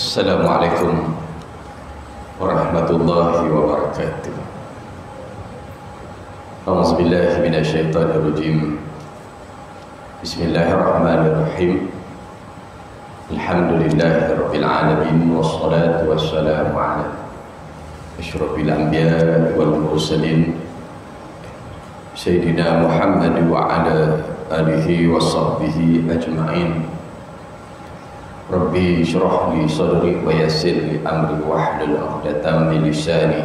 Assalamualaikum warahmatullahi wabarakatuh. A'udzubillahi minasyaitonirrajim. Bismillahirrahmanirrahim. Alhamdulillahirabbil alamin wassalatu wassalamu ala asyrafil anbiya wal mursalin sayyidina Muhammad wa ala alihi washabbihi ajma'in. Rabbi syrah li sadri wa yassir li amri wahlul 'uqdatam min lisani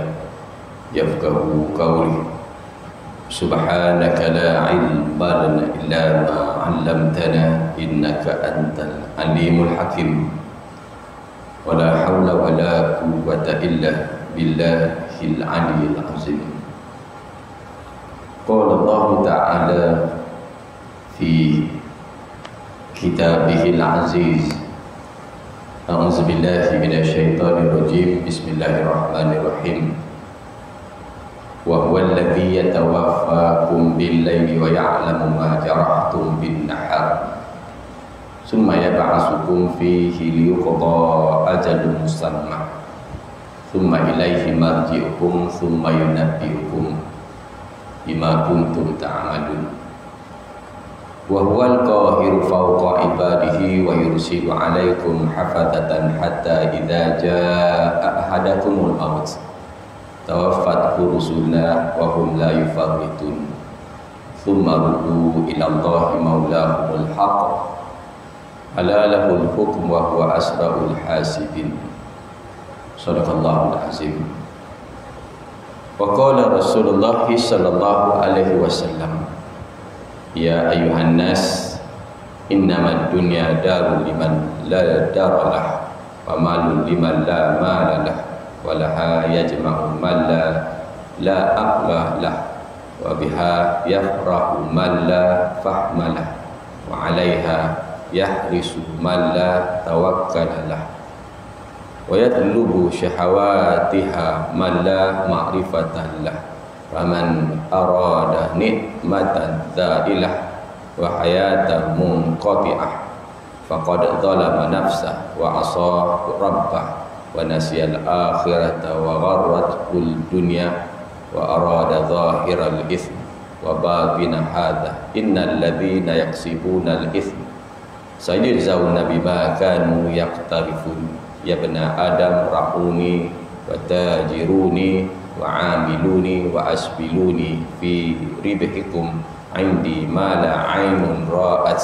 yafqahu qawli. Subhanaka la ilma lana illa ma 'allamtana innaka antal alimul hakim. Wa la haula wa la quwwata illa billahil 'aliyyil 'azim. Qala Allah ta'ala fi kitabihil 'aziz. A'udzu billahi minasyaitonir rajim. Bismillahirrahmanirrahim. Wa huwal ladzi yatawaffakum bil-laili wa ya'lamu ma jarahtum bin-nahar. Tsumma yab'atsukum fihi liyuqda ajalun musamma. Tsumma ilaihi marji'ukum tsumma yunabbi'ukum bima kuntum ta'malun. Wa huwal qahiru fawqa ibadihi wa yursilu 'alaikum hafadatan hatta idza jaa'a ahadakumul maut tawaffathu rusuluna wa hum la yufarritun thumma ruddu ila Allahi maulahumul haqq ala lahul hukm wa huwa asra'ul hasibin. Shadaqallahul azim. Wa qala Rasulullah sallallahu alaihi wasallam, ya ayuhan nas, innamad dunya darul liman la daralah wa malul liman la malalah wa laha yajma'u man la aqlah lah wa biha yafrahu man la fahmalah wa 'alaiha yahrisu man la tawakkala lah wa yatlubu syahawatiha man la ma'rifatan lah. Faman arada nikmatan za'ilah wa hayatan munqati'ah faqad zalama nafsah wa asa rabbah wa nasiyal akhirata wa gharratul dunya wa arada zahiral ithm wa batina hadha innal ladzina yaksibuna al ithm sayujzauna bima kanu yaqtarifun. Ya bani adam rahuni wa tajiruni wa amiluni wa asbiluni fi ribhikum indi ma la aynun ra'at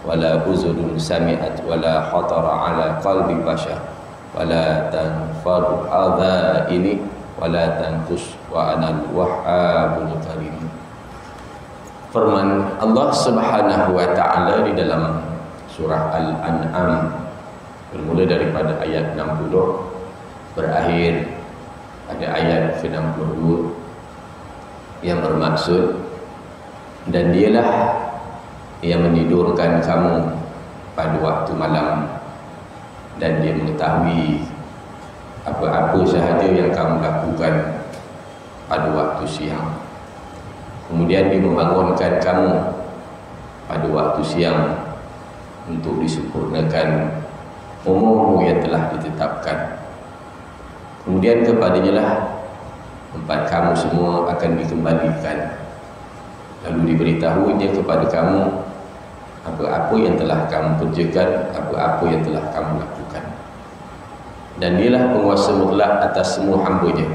wa la uzunun sami'at wa la khatara ala qalbi bashar wa la tanfadu adha ini wa la tanqus wa anal wahhabul karim. Firman Allah Subhanahu wa ta'ala di dalam surah Al-An'am bermula daripada ayat 60 berakhir pada ayat ke-62 yang bermaksud, dan dialah yang menidurkan kamu pada waktu malam dan dia mengetahui apa-apa sahaja yang kamu lakukan pada waktu siang. Kemudian dia membangunkan kamu pada waktu siang untuk disempurnakan umur yang telah ditetapkan. Kemudian kepadanya lah tempat kamu semua akan dikembalikan. Lalu diberitahunya kepada kamu apa-apa yang telah kamu kerjakan, apa-apa yang telah kamu lakukan. Dan dialah penguasa mutlak atas semua hamba-Nya,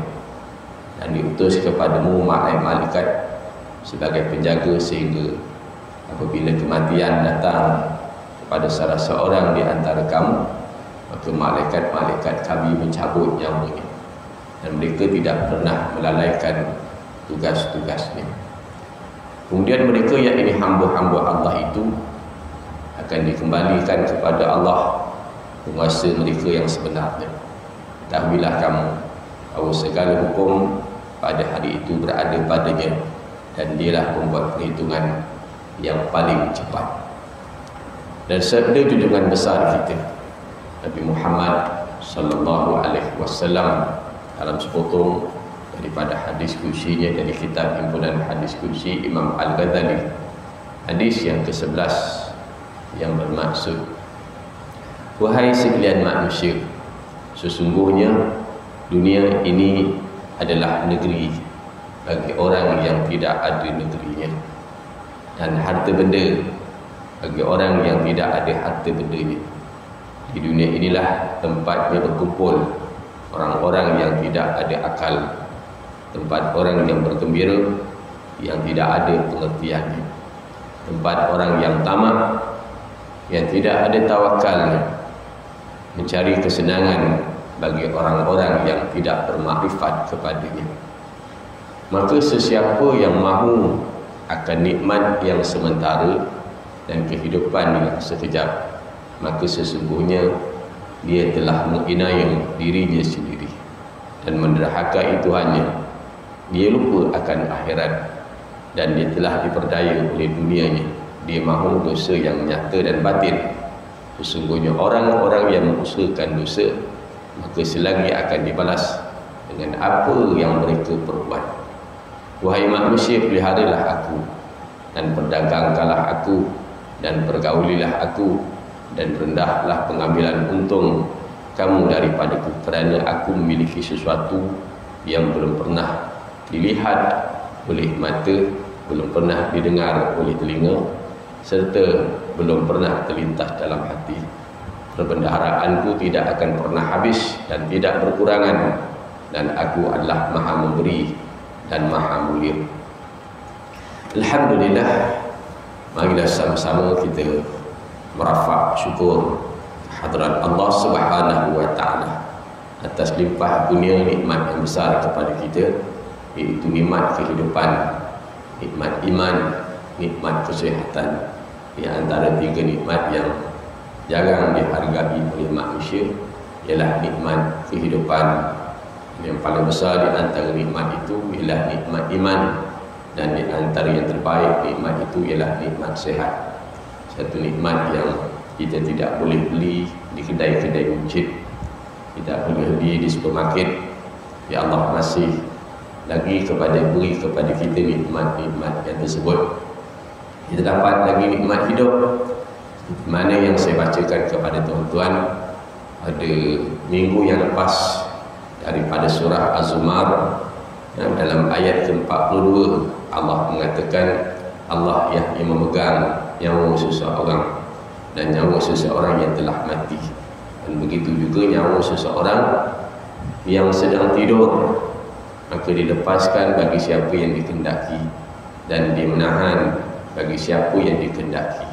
dan diutus kepadamu malaikat sebagai penjaga, sehingga apabila kematian datang kepada salah seorang di antara kamu, maka malaikat-malaikat kami mencabut nyawanya, dan mereka tidak pernah melalaikan tugas-tugasnya. Kemudian mereka yang ini hamba-hamba Allah itu akan dikembalikan kepada Allah, penguasa mereka yang sebenarnya. Ketahuilah kamu bahawa segala hukum pada hari itu berada padanya, dan dialah pembuat perhitungan yang paling cepat. Dan sabda junjungan besar kita Nabi Muhammad sallallahu alaihi wasallam dalam sepotong daripada hadis kursinya dari kitab himpunan hadis kursi Imam Al-Ghazali, hadis yang ke-11 yang bermaksud, wahai sekalian manusia, Sesungguhnya dunia ini adalah negeri bagi orang yang tidak ada negerinya, dan harta benda bagi orang yang tidak ada harta bendanya. Di dunia inilah tempatnya berkumpul orang-orang yang tidak ada akal, tempat orang yang bergembira yang tidak ada pengertiannya, tempat orang yang tamak yang tidak ada tawakalnya, mencari kesenangan bagi orang-orang yang tidak bermakrifat kepadanya. Maka sesiapa yang mahu akan nikmat yang sementara dan kehidupan yang sekejap, maka sesungguhnya dia telah menginai dirinya sendiri dan menderhakai Tuhannya. Dia lupa akan akhirat dan dia telah diperdaya oleh dunianya. Dia mahu dosa yang nyata dan batin. Sesungguhnya orang-orang yang mengusahakan dosa, maka selagi akan dibalas dengan apa yang mereka perbuat. Wahai manusia, peliharalah aku dan perdagangkanlah aku dan pergaulilah aku, dan rendahlah pengambilan untung kamu daripadaku, kerana aku memiliki sesuatu yang belum pernah dilihat oleh mata, belum pernah didengar oleh telinga, serta belum pernah terlintas dalam hati. Perbendaharaanku tidak akan pernah habis dan tidak berkurangan, dan aku adalah Maha Memberi dan Maha Mulia. Alhamdulillah, marilah sama-sama kita merafak syukur hadrat Allah Subhanahu wa taala atas limpah dunia nikmat yang besar kepada kita, iaitu nikmat kehidupan, nikmat iman, nikmat kesihatan. Di antara tiga nikmat yang jarang dihargai oleh manusia ialah nikmat kehidupan. Yang paling besar di antara nikmat itu ialah nikmat iman, dan di antara yang terbaik nikmat itu ialah nikmat sehat. Satu nikmat yang kita tidak boleh beli di kedai-kedai masjid, tidak boleh beli di supermarket. Ya Allah masih lagi beri kepada kita nikmat-nikmat yang tersebut. Kita dapat lagi nikmat hidup, mana yang saya bacakan kepada tuan-tuan pada minggu yang lepas daripada surah Az-Zumar, dalam ayat ke-42 Allah mengatakan Allah yang memegang nyawa seseorang dan nyawa seseorang yang telah mati, dan begitu juga nyawa seseorang yang sedang tidur, maka dilepaskan bagi siapa yang dikehendaki dan dimenahan bagi siapa yang dikehendaki.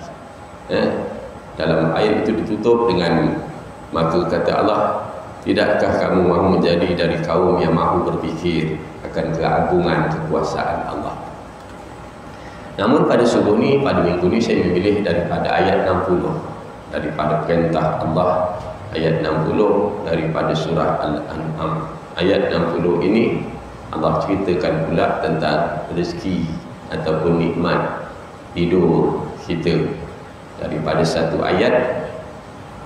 Dalam ayat itu ditutup dengan, maka kata Allah, tidakkah kamu mahu menjadi dari kaum yang mahu berfikir akan keagungan kekuasaan Allah. Namun pada subuh ni, pada minggu ni, saya memilih daripada ayat 60, daripada perintah Allah, ayat 60 daripada surah Al-An'am. Ayat 60 ini Allah ceritakan pula tentang rezeki ataupun nikmat tidur kita. Daripada satu ayat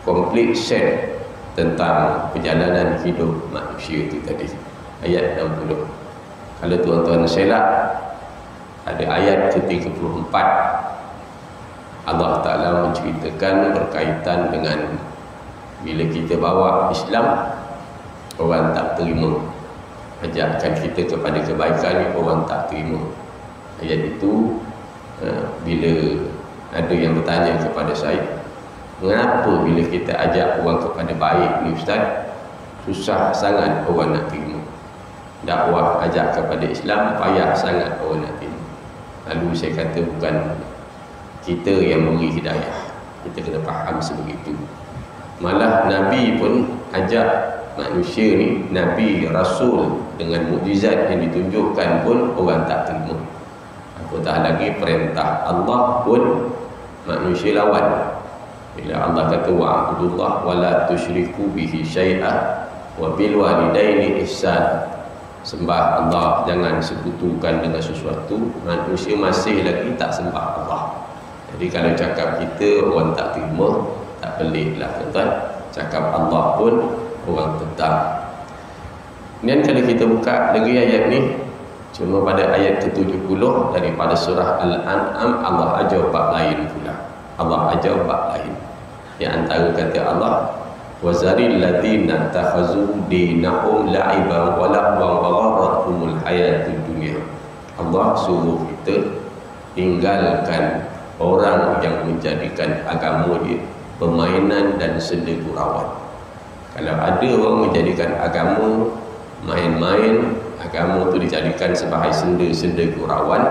komplit set tentang perjalanan hidup manusia itu tadi, ayat 60. Kalau tuan-tuan selak, ada ayat ke-34 Allah Ta'ala menceritakan berkaitan dengan bila kita bawa Islam, orang tak terima, ajakkan kita kepada kebaikan, orang tak terima. Ayat itu bila ada yang bertanya kepada saya, mengapa bila kita ajak orang kepada baik ni Ustaz, susah sangat orang nak terima? Dakwah ajak kepada Islam payah sangat orang nak terima. Lalu saya kata, bukan kita yang memberi hidayah, kita kena faham sebegitu. Malah Nabi pun ajak manusia ni, Nabi, Rasul, dengan mukjizat yang ditunjukkan pun orang tak terima. Apatah lagi perintah Allah pun manusia lawan. Bila Allah kata wa'budullah wa la tusyriku bihi syai'a wa bil walidaini ihsan, sembah Allah, jangan sekutukan dengan sesuatu. Manusia masih lagi tak sembah Allah. Jadi kalau cakap kita orang tak terima, tak peliklah tuan-tuan. Cakap Allah pun orang tentang. Dan kalau kita buka lagi ayat ni, cuma pada ayat ke-70 daripada surah Al-An'am, Allah ajar bab lain pula. Allah ajar bab lain. Di antara kata Allah, Wazaril ladzina takhazu dinahum la'iban wa lahwan wa gharratuhumul hayatud dunya. Allah suruh kita tinggalkan orang yang menjadikan agama dia permainan dan senda gurauan. Kalau ada orang menjadikan agama main-main, agama tu dijadikan sebagai senda gurauan,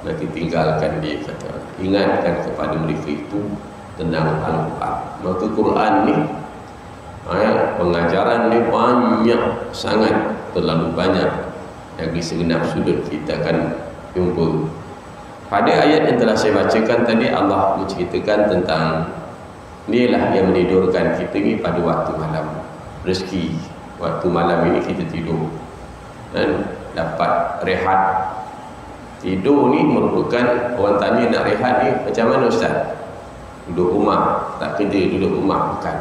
maka tinggalkan dia, kata. Ingatkan kepada mereka itu tentang Al-Quran. Maka Quran ni pengajaran ni banyak sangat, terlalu banyak, yang di segenap sudut kita akan jumpa. Pada ayat yang telah saya bacakan tadi, Allah menceritakan tentang inilah yang menidurkan kita ni pada waktu malam. Rezeki waktu malam ini kita tidur dan dapat rehat. Tidur ni merupakan, orang tanya nak rehat ni macam mana Ustaz? Duduk rumah, tak kerja, duduk rumah, bukan.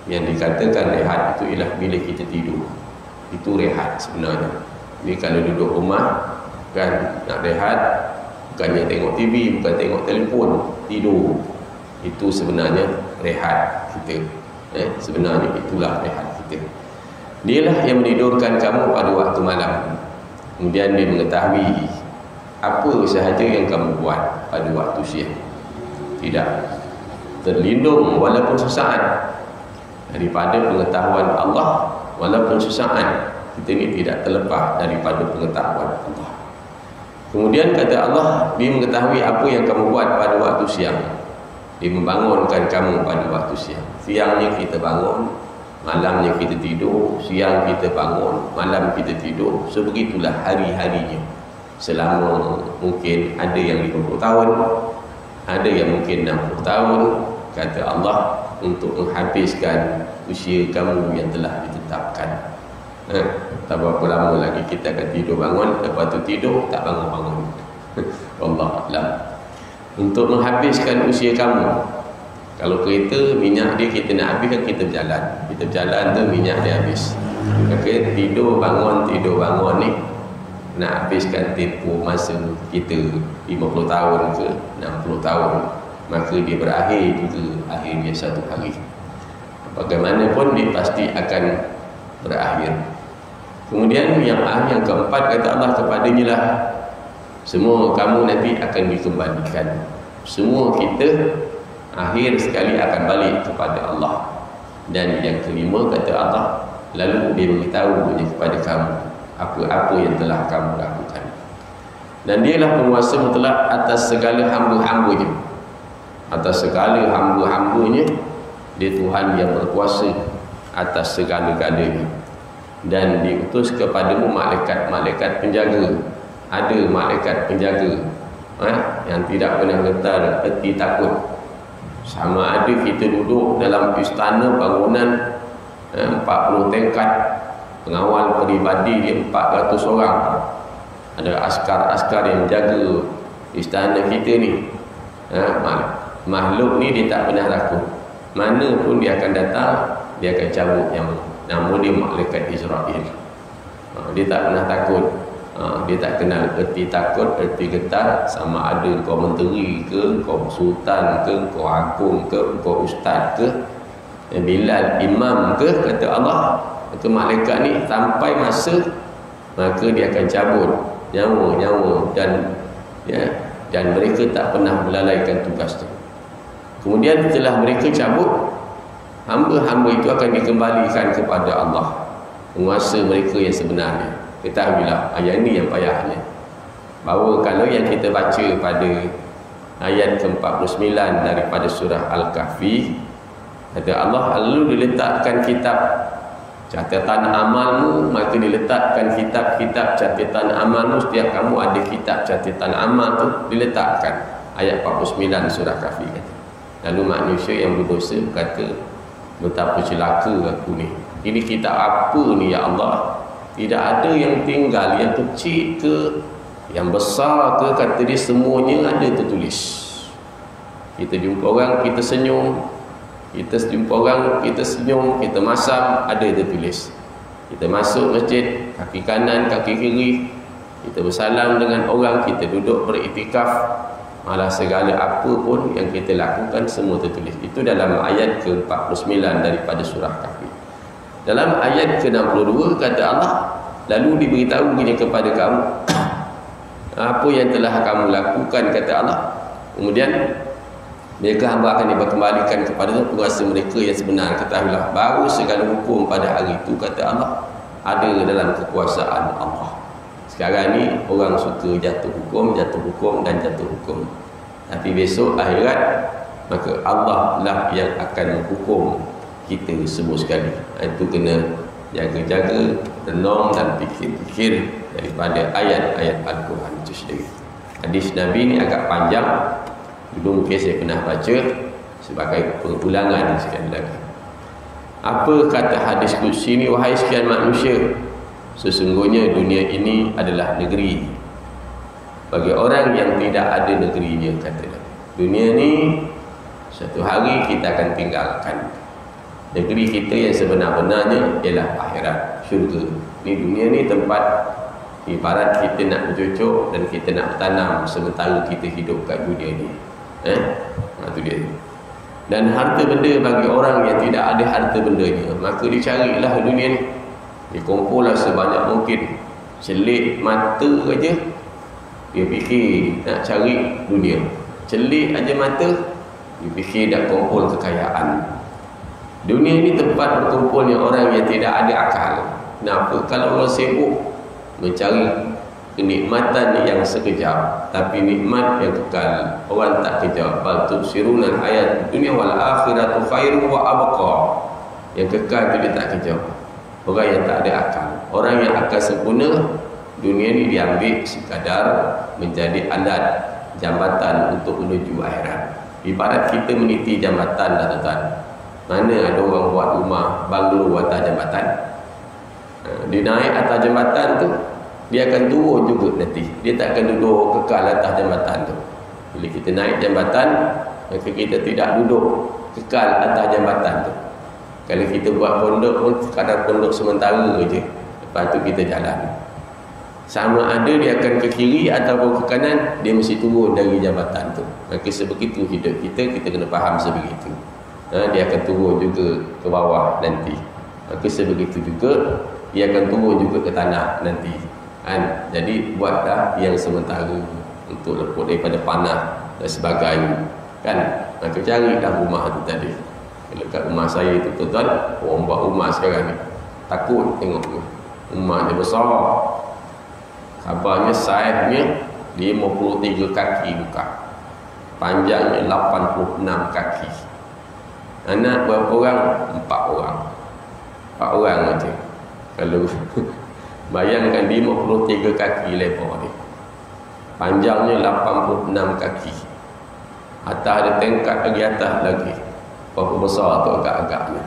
Yang dikatakan rehat itu ialah bila kita tidur, itu rehat sebenarnya. Jadi kalau duduk rumah kan nak rehat, bukannya tengok TV, bukan tengok telefon, tidur, itu sebenarnya rehat kita. Sebenarnya itulah rehat kita. Dialah yang menidurkan kamu pada waktu malam, kemudian dia mengetahui apa sahaja yang kamu buat pada waktu siang. Tidak terlindung walaupun sesaat daripada pengetahuan Allah, walaupun sesaat kita ini tidak terlepas daripada pengetahuan Allah. Kemudian kata Allah, dia mengetahui apa yang kamu buat pada waktu siang. Dia membangunkan kamu pada waktu siang. Siangnya kita bangun, malamnya kita tidur. Siang kita bangun, malam kita tidur. Sebegitulah hari-harinya. Selama mungkin ada yang 50 tahun, ada yang mungkin 60 tahun, kata Allah, untuk menghabiskan usia kamu yang telah ditetapkan. Tak berapa lama lagi kita akan tidur bangun, lepas tu tidur tak bangun-bangun. Wallahualam. Untuk menghabiskan usia kamu. Kalau kereta minyak dia kita nak habis kan kita berjalan. Kita berjalan tu minyak dia habis. Maka tidur bangun ni nak habiskan tempoh masa kita 50 tahun ke 60 tahun, maka dia berakhir juga akhirnya satu hari. Bagaimanapun dia pasti akan berakhir. Kemudian yang keempat kata Allah kepadanya lah, semua kamu nanti akan dikembalikan. Semua kita akhir sekali akan balik kepada Allah. Dan yang kelima kata Allah, lalu dia beritahu kepada kamu apa-apa yang telah kamu lakukan. Dan dialah penguasa mutlak atas segala hamba-hambanya. Atas segala hamba-hambanya, dia Tuhan yang berkuasa atas segala-galanya. Dan diutus kepadamu malaikat-malaikat penjaga. Ada malaikat penjaga yang tidak pernah getar hati takut. Sama ada kita duduk dalam istana bangunan 40 tingkat, pengawal peribadi dia 400 orang. Ada askar-askar yang jaga istana kita ni. Makhluk ni dia tak pernah takut. Mana pun dia akan datang, dia akan cabut yang nama dia malaikat Israel. Dia tak pernah takut. Dia tak kenal erti takut, erti getar. Sama ada kau menteri ke, kau sultan ke, kau agung ke, kau ustaz ke, Bilal imam ke, kata Allah, kata malaikat ni sampai masa, maka dia akan cabut nyawa-nyawa dan mereka tak pernah melalaikan tugas tu. Kemudian setelah mereka cabut, hamba-hamba itu akan dikembalikan kepada Allah, penguasa mereka yang sebenarnya. Ketahuilah, ayat ini yang payahnya, bahawa kalau yang kita baca pada ayat ke-49 daripada surah Al-Kahfi, kata Allah, lalu diletakkan kitab catatan amalmu, maka diletakkan kitab-kitab catatan amalmu. Setiap kamu ada kitab catatan amal tu diletakkan. Ayat 49 surah Kahfi kata. Lalu manusia yang berdosa kata, betapa celaka aku ni. Ini kitab apa ni ya Allah? Tidak ada yang tinggal, yang kecil ke, yang besar ke, kata dia semuanya ada tertulis. Kita jumpa orang, kita senyum. Kita jumpa orang, kita senyum, kita masam, ada tertulis. Kita masuk masjid, kaki kanan, kaki kiri, kita bersalam dengan orang, kita duduk beriktikaf, Malah segala apa pun yang kita lakukan semua tertulis. Itu dalam ayat ke-49 daripada surah Kahfi. Dalam ayat ke-62 kata Allah, lalu diberitahu gini kepada kamu apa yang telah kamu lakukan, kata Allah. Kemudian mereka hamba akan dikembalikan kepada penguasa mereka yang sebenar. Ketahuilah bahawa segala hukum pada hari itu, kata Allah, ada dalam kekuasaan Allah. Sekarang ni orang suka jatuh hukum dan jatuh hukum. Tapi besok akhirat, maka Allah lah yang akan menghukum kita semua sekali. Itu kena jaga-jaga, renung dan fikir-fikir daripada ayat-ayat Al-Quran itu sendiri. Hadis Nabi ni agak panjang, dulu mungkin saya pernah baca sebagai pengulangan sekali lagi. Apa kata hadis qudsi ni? Wahai sekian manusia, sesungguhnya dunia ini adalah negeri bagi orang yang tidak ada negerinya, kata Nabi. Dunia ni satu hari kita akan tinggalkan. Negeri kita yang sebenar-benarnya ialah akhirat, syurga. Ni dunia ni tempat ibarat kita nak bercocok dan kita nak bertanam sementara kita hidup kat dunia ni. Itu dia. Dan harta benda bagi orang yang tidak ada harta bendanya, maka dicarilah dunia ni, dikumpullah sebanyak mungkin. Celik mata aja dia fikir nak cari dunia, celik aja mata dia fikir nak kumpul kekayaan. Dunia ini tempat berkumpulnya orang yang tidak ada akal. Kenapa? Kalau orang sibuk mencari kenikmatan yang sekejap, tapi nikmat yang kekal, orang tak kejar. Bal tusiruna hayat dunia wal akhiratu khairu wa abqa. Yang kekal itu dia tak kejar. Orang yang tak ada akal, orang yang akal sempurna, dunia ni diambil sekadar menjadi alat jambatan untuk menuju akhirat. Ibarat kita meniti jambatan dah, tuan-tuan. Mana ada orang buat rumah banglo atas jambatan, dia naik atas jambatan tu, dia akan turun juga nanti. Dia tak akan duduk kekal atas jambatan tu. Bila kita naik jambatan, maka kita tidak duduk kekal atas jambatan tu. Kalau kita buat pondok pun sekadar pondok sementara je, lepas tu kita jalan. Sama ada dia akan ke kiri ataupun ke kanan, dia mesti turun dari jambatan tu. Maka sebegitu hidup kita, kita kena faham sebegitu. Dia akan turun juga ke bawah nanti. Maka sebegitu juga dia akan turun juga ke tanah nanti. Jadi buatlah yang sementara untuk lepas daripada panah dan sebagainya. Maka carilah rumah tu tadi. Kalau kat rumah saya tu, tuan-tuan, orang buat rumah sekarang ni takut tengok ni. Rumah dia besar. Kabarnya saiznya 53 kaki buka. Panjangnya 86 kaki. Anak berapa orang? 4 orang. 4 orang aja. Kalau bayangkan 53 kaki lebar ni, panjangnya 86 kaki. Atas ada tingkat lagi atas lagi. Berapa besar tu agak-agaknya.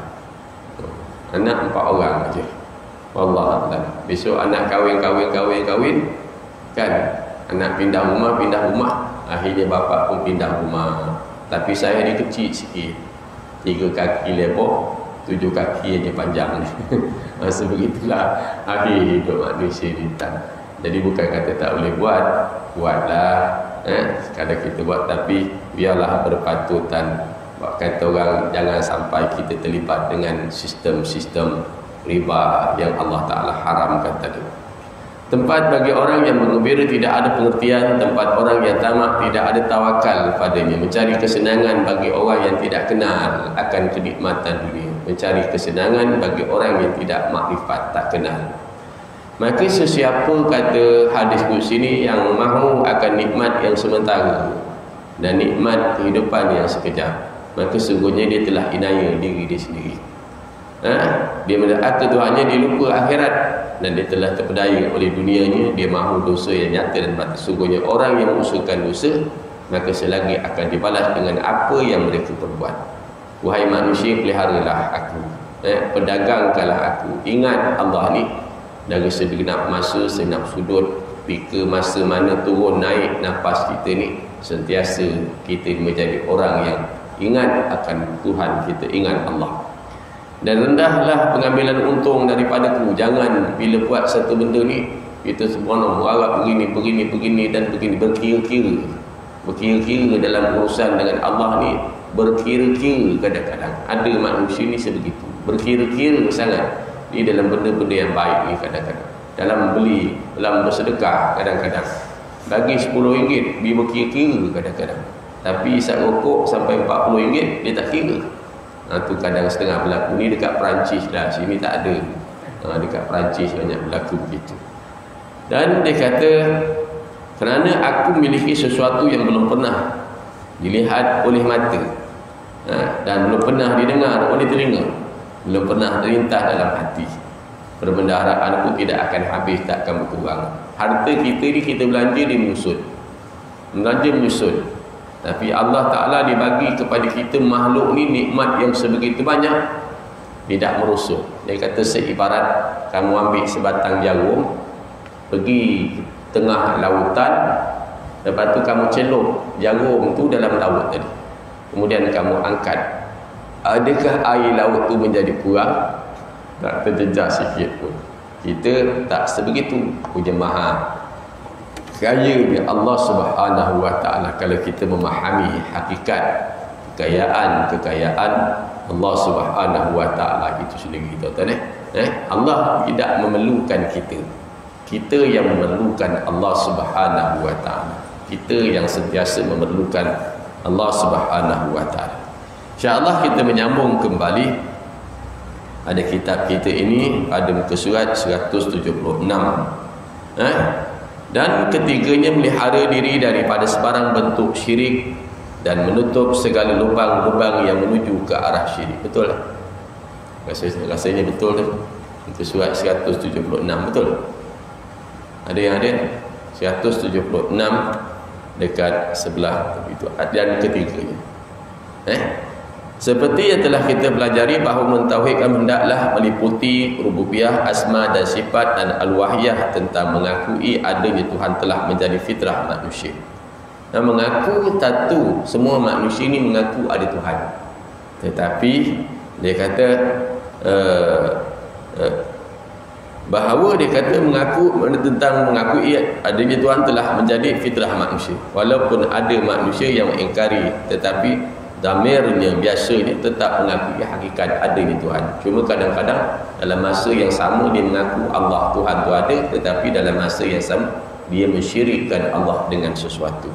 Anak 4 orang aja. Wallah, besok anak kahwin kan, anak pindah rumah, akhirnya bapa pun pindah rumah. Tapi saya ni kecil sikit, 3 kaki lebar, 7 kaki aja panjang ni. Sebegitulah akhir hidup manusia ni. Jadi bukan kata tak boleh buatlah, sekadar kita buat, tapi biarlah berpatutan. Kata orang, jangan sampai kita terlibat dengan sistem-sistem riba yang Allah Ta'ala haramkan tadi. Tempat bagi orang yang bergembira tidak ada pengertian, tempat orang yang tamak tidak ada tawakal padanya. Mencari kesenangan bagi orang yang tidak kenal akan kenikmatan dunia. Mencari kesenangan bagi orang yang tidak makrifat, tak kenal. Maka sesiapa, kata hadis qudsi ini, yang mahu akan nikmat yang sementara dan nikmat kehidupan yang sekejap, maka sungguhnya dia telah inaya diri dia sendiri. Dia mendakwah Tuhannya, dia lupa akhirat, dan dia telah terpedaya oleh dunianya. Dia mahu dosa yang nyata dan batin. Sungguhnya orang yang mengusulkan dosa, maka selagi akan dibalas dengan apa yang mereka perbuat. Wahai manusia, peliharalah aku, pedagangkanlah aku. Ingat Allah ni dari segenap masa, segenap sudut, ke masa mana turun naik nafas kita ni, sentiasa kita menjadi orang yang ingat akan Tuhan kita, ingat Allah. Dan rendahlah pengambilan untung daripadaku. Jangan bila buat satu benda ni, kita sembrono, harap begini dan begini, berkira-kira. berkira-kira dalam urusan dengan Allah ni, berkira-kira kadang-kadang. Ada manusia ni sebegitu, berkira-kira sangat ni dalam benda-benda yang baik ni kadang-kadang. Dalam beli, dalam bersedekah kadang-kadang. Bagi RM10 dia berkira-kira kadang-kadang. Tapi isap rokok sampai RM40 dia tak kira. Tu kadang setengah berlaku. Ni dekat Perancis lah, sini tak ada. Dekat Perancis banyak berlaku begitu. Dan dia kata, kerana aku memiliki sesuatu yang belum pernah dilihat oleh mata, dan belum pernah didengar oleh telinga, belum pernah terlintas dalam hati, perbendaharaan tidak akan habis, tak akan berkurang. Harta kita ni kita belanja dia menyusut, tapi Allah Ta'ala dibagi kepada kita makhluk ni nikmat yang sebegitu banyak, tidak merosot. Dia kata seibarat kamu ambil sebatang jarum, pergi tengah lautan, lepas tu kamu celup jarum tu dalam laut tadi, kemudian kamu angkat, adakah air laut tu menjadi kurang? Tak terjejak sikit pun. Kita tak sebegitu. Punya maha kayanya Allah Subhanahu wa ta'ala kalau kita memahami hakikat kekayaan Allah Subhanahu wa ta'ala itu sendiri, tuan-tuan. Allah tidak memerlukan kita, kita yang memerlukan Allah Subhanahu wa ta'ala. Kita yang sentiasa memerlukan Allah Subhanahu wa ta'ala. InsyaAllah kita menyambung kembali pada kitab kita ini pada muka surat 176. Dan ketiganya, melihara diri daripada sebarang bentuk syirik dan menutup segala lubang-lubang yang menuju ke arah syirik. Betul tak? Rasanya betul tak? Muka surat 176, betul? Ada yang ada 176 dekat sebelah itu, dan ketiganya. Seperti yang telah kita pelajari bahawa mentauhidkan hendaklah meliputi rububiyah, asma dan sifat, dan al-wahyah tentang mengakui adanya Tuhan telah menjadi fitrah manusia. Dan mengaku tentu semua manusia ini mengaku ada Tuhan. Tetapi dia kata bahawa dia kata mengaku tentang mengakui adanya Tuhan telah menjadi fitrah manusia. Walaupun ada manusia yang mengingkari, tetapi damirnya biasanya tetap mengakui hakikat adanya Tuhan. Cuma kadang-kadang dalam masa yang sama dia mengaku Allah Tuhan tu ada, tetapi dalam masa yang sama dia mensyirikkan Allah dengan sesuatu.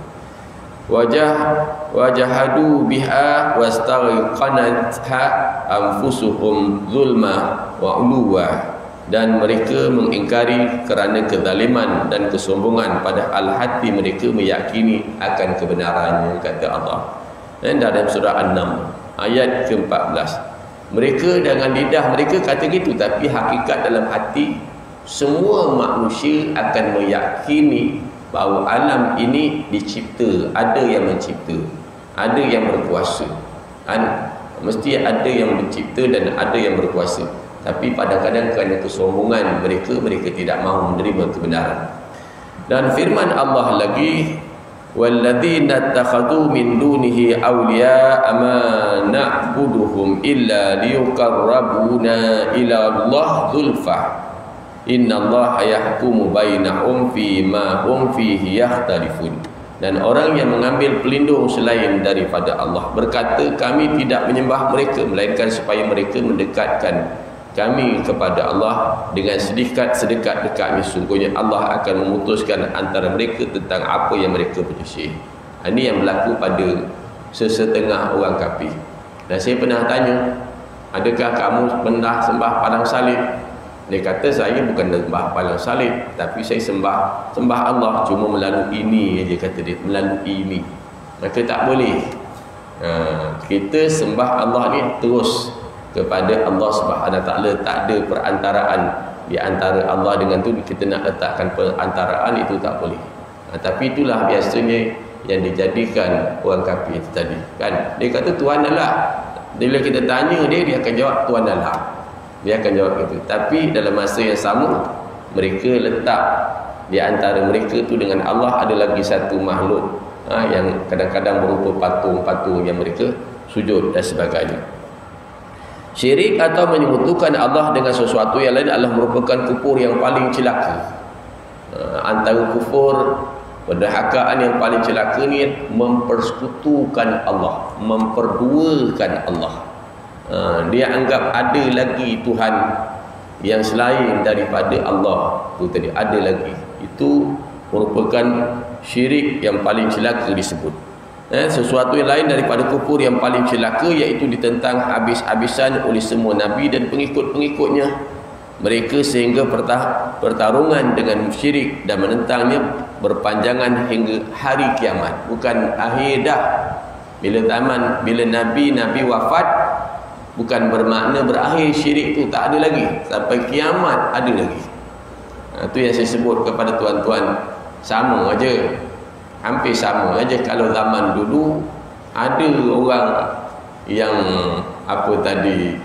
Wajahadu biha wastaghanatha anfusuhum zulma wa uluwa, dan mereka mengingkari kerana kezaliman dan kesombongan, padahal hati mereka meyakini akan kebenarannya, kata Allah. Dan dalam surah An-Naml ayat ke-14, mereka dengan lidah mereka kata gitu, tapi hakikat dalam hati semua manusia akan meyakini bahawa alam ini dicipta, ada yang mencipta, ada yang berkuasa. Mesti ada yang mencipta dan ada yang berkuasa. Tapi kadang-kadang kerana kesombongan mereka tidak mahu menerima kebenaran. Dan firman Allah lagi, walladzina takhadhu min dunihi awliya'a ma na'buduhum illa liyuqarrabuna ila Allah zulfa innallaha yahkumu bainahum fima hum fihi yakhtalifun. Dan orang yang mengambil pelindung selain daripada Allah berkata, kami tidak menyembah mereka melainkan supaya mereka mendekatkan kami kepada Allah dengan sedekat dekatnya. Sungguhnya Allah akan memutuskan antara mereka tentang apa yang mereka berselisih. Ini yang berlaku pada sesetengah orang kafir. Dan saya pernah tanya, adakah kamu pernah sembah padang salib? Dia kata, saya bukan sembah padang salib, tapi saya sembah Allah, cuma melalui ini, dia kata dia, melalui ini. Maka tak boleh. Kita sembah Allah ni terus kepada Allah Subhanahu Wa Taala, tak ada perantaraan di antara Allah dengan tu. Kita nak letakkan perantaraan, itu tak boleh. Tapi itulah biasanya yang dijadikan orang kafir itu tadi, kan? Dia kata Tuhan Allah. Bila kita tanya dia akan jawab Tuhan Allah. Dia akan jawab itu. Tapi dalam masa yang sama, mereka letak di antara mereka tu dengan Allah ada lagi satu makhluk yang kadang-kadang berupa patung-patung yang mereka sujud dan sebagainya. Syirik atau menyekutukan Allah dengan sesuatu yang lain adalah merupakan kufur yang paling celaka. Antara kufur Penderhakaan yang paling celaka ni mempersekutukan Allah, memperduakan Allah. Dia anggap ada lagi Tuhan yang selain daripada Allah. Itu tadi, ada lagi. Itu merupakan syirik yang paling celaka disebut. Sesuatu yang lain daripada kufur yang paling celaka, iaitu ditentang habis-habisan oleh semua Nabi dan pengikut-pengikutnya. Mereka sehingga pertarungan dengan syirik dan menentangnya berpanjangan hingga hari kiamat. Bukan akhir dah. Bila Nabi wafat, bukan bermakna berakhir syirik tu, tak ada lagi. Sampai kiamat ada lagi. Itu yang saya sebut kepada tuan-tuan. Sama aja, hampir sama aja. Kalau zaman dulu ada orang yang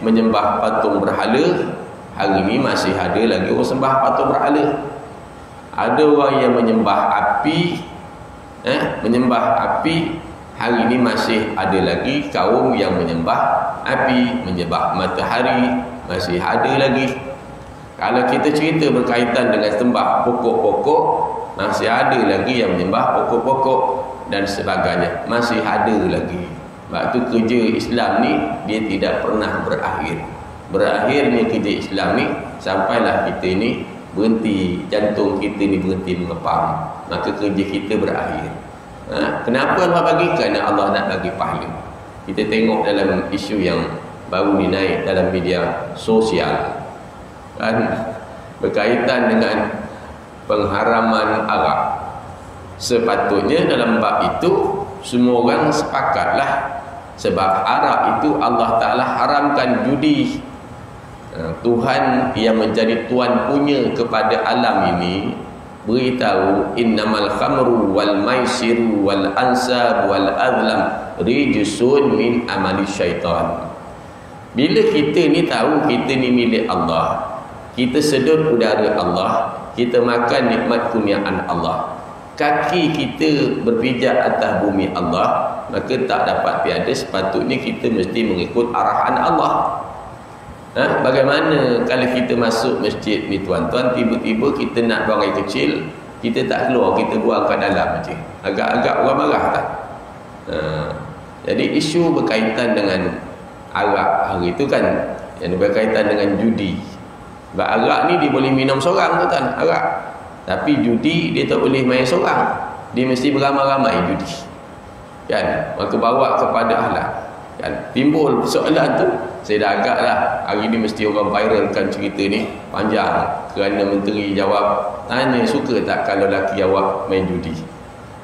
menyembah patung berhala, hari ini masih ada lagi orang sembah patung berhala. Ada orang yang menyembah api, hari ini masih ada lagi kaum yang menyembah api, menyembah matahari, masih ada lagi. Kalau kita cerita berkaitan dengan sembah pokok-pokok, masih ada lagi yang menyembah pokok-pokok dan sebagainya, masih ada lagi. Sebab tu kerja Islam ni dia tidak pernah berakhir. Berakhirnya kerja Islam ni sampailah kita ni berhenti, jantung kita ni berhenti mengepam, maka kerja kita berakhir. Kenapa Allah bagi? Kerana Allah nak bagi pahala. Kita tengok dalam isu yang baru ni naik dalam media sosial, berkaitan dengan pengharaman arak. Sepatutnya dalam bab itu semua orang sepakatlah, sebab arak itu Allah Ta'ala haramkan judi. Tuhan yang menjadi tuan punya kepada alam ini beritahu, innamal khamru wal maisiru wal ansab wal azlam rijsun min amali syaitan. Bila kita ni tahu kita ni milik Allah, kita sedut udara Allah, kita makan nikmat kurniaan Allah, kaki kita berpijak atas bumi Allah, maka tak dapat tiada, sepatutnya kita mesti mengikut arahan Allah. Bagaimana kalau kita masuk masjid ni tuan-tuan, tiba-tiba kita nak buang air kecil, kita tak keluar, kita buang ke dalam je. Agak-agak orang marah tak? Jadi isu berkaitan dengan arak hari itu kan, yang berkaitan dengan judi. Sebab arak ni dia boleh minum seorang tuan-tuan, arak. Tapi judi dia tak boleh main seorang, dia mesti beramai-ramai judi, kan? Maka bawa kepada akhlak, kan? Timbul soalan tu. Saya dah agak lah, hari ni mesti orang viralkan cerita ni panjang, kerana menteri jawab, tanya suka tak kalau laki awak main judi.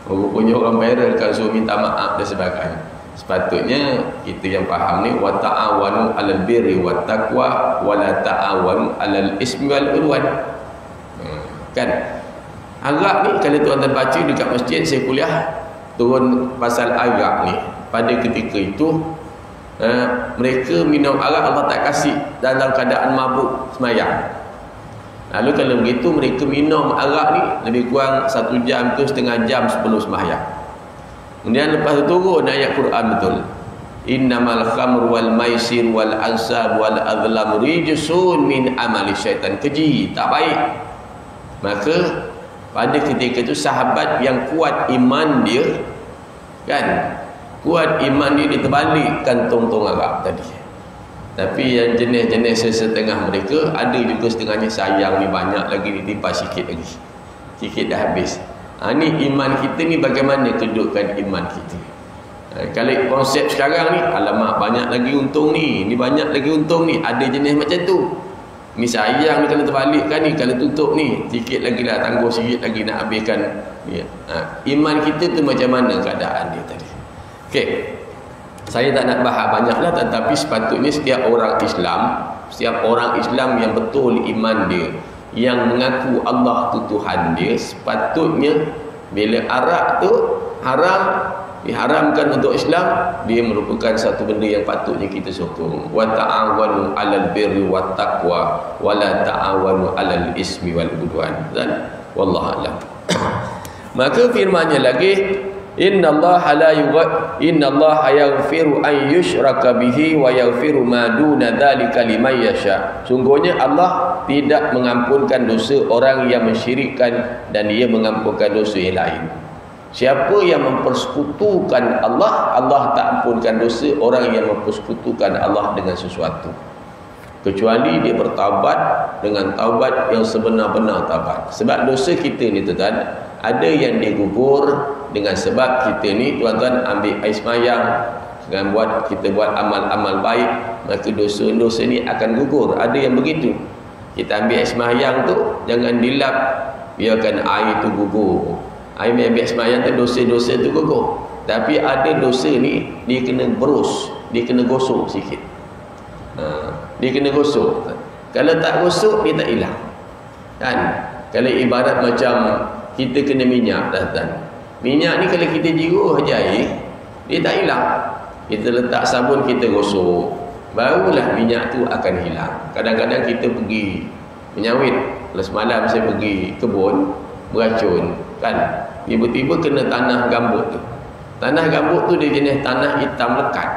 Rupanya orang viralkan, suruh minta maaf dan sebagainya. Sepatutnya kita yang faham ni, wa ta'awanu 'alal birri wat taqwa wa la ta'awanu 'alal ismi wal udwan. Kan? Arak ni kalau tuan-tuan baca dekat masjid, saya kuliah turun pasal arak ni. Pada ketika itu mereka minum arak, Allah tak kasih dalam keadaan mabuk semayang. Lalu kalau begitu mereka minum arak ni lebih kurang 1 jam ke setengah jam sebelum semayang. Kemudian lepas itu turun ayat Quran betul, innamal khamru wal maisir wal ansab wal azlam rijsun min amali syaitan. Keji, tak baik. Maka pada ketika itu sahabat yang kuat iman dia, kan, kuat iman dia, diterbalikkan tong-tong arak tadi. Tapi yang jenis-jenis setengah mereka, ada juga setengahnya sayang ni banyak lagi, ditimpa sikit lagi, sikit dah habis. Ni iman kita ni bagaimana kedudukan iman kita. Kalau konsep sekarang ni, alamak banyak lagi untung ni, ni banyak lagi untung ni, ada jenis macam tu. Ni sayang ni kalau terbalikkan ni, kalau tutup ni sikit lagi lah, tangguh sikit lagi nak habiskan ni. Iman kita tu macam mana keadaan dia tadi. Okey, saya tak nak bahas banyak lah, tetapi sepatutnya setiap orang Islam yang betul iman dia, yang mengaku Allah tu Tuhan dia, sepatutnya bila arak tu haram, diharamkan untuk Islam, dia merupakan satu benda yang patutnya kita sokong. Wa ta'awanu 'alal birri wat taqwa wa la ta'awanu 'alal ismi wal udwan. Dan wallahu a'lam. Maka firman-Nya lagi, innallaha yaghfiru an yushraka bihi wa yaghfiru ma duna dzalika liman yasha. Sungguhnya Allah tidak mengampunkan dosa orang yang mensyirikkan, dan Dia mengampunkan dosa yang lain. Siapa yang mempersekutukan Allah, Allah tak ampunkan dosa orang yang mempersekutukan Allah dengan sesuatu, kecuali dia bertaubat dengan taubat yang sebenar-benar taubat. Sebab dosa kita ni tuan-tuan, ada yang digugur dengan sebab kita ni tuan-tuan ambil air semayang, dengan kita buat amal-amal baik, maka dosa-dosa ni akan gugur. Ada yang begitu. Kita ambil air semayang tu, jangan dilap, biarkan air tu gugur. Air ambil semayang tu, dosa-dosa tu gugur. Tapi ada dosa ni, dia kena berus, dia kena gosok sikit. Dia kena gosok. Kalau tak gosok, dia tak hilang. Kan? Kalau ibarat macam kita kena minyak dah. Minyak ni kalau kita jiruh je air, dia tak hilang. Kita letak sabun, kita gosok, barulah minyak tu akan hilang. Kadang-kadang kita pergi menyawit. Kalau semalam saya pergi kebun beracun, kan, tiba-tiba kena tanah gambut tu. Tanah gambut tu dia jenis tanah hitam lekat.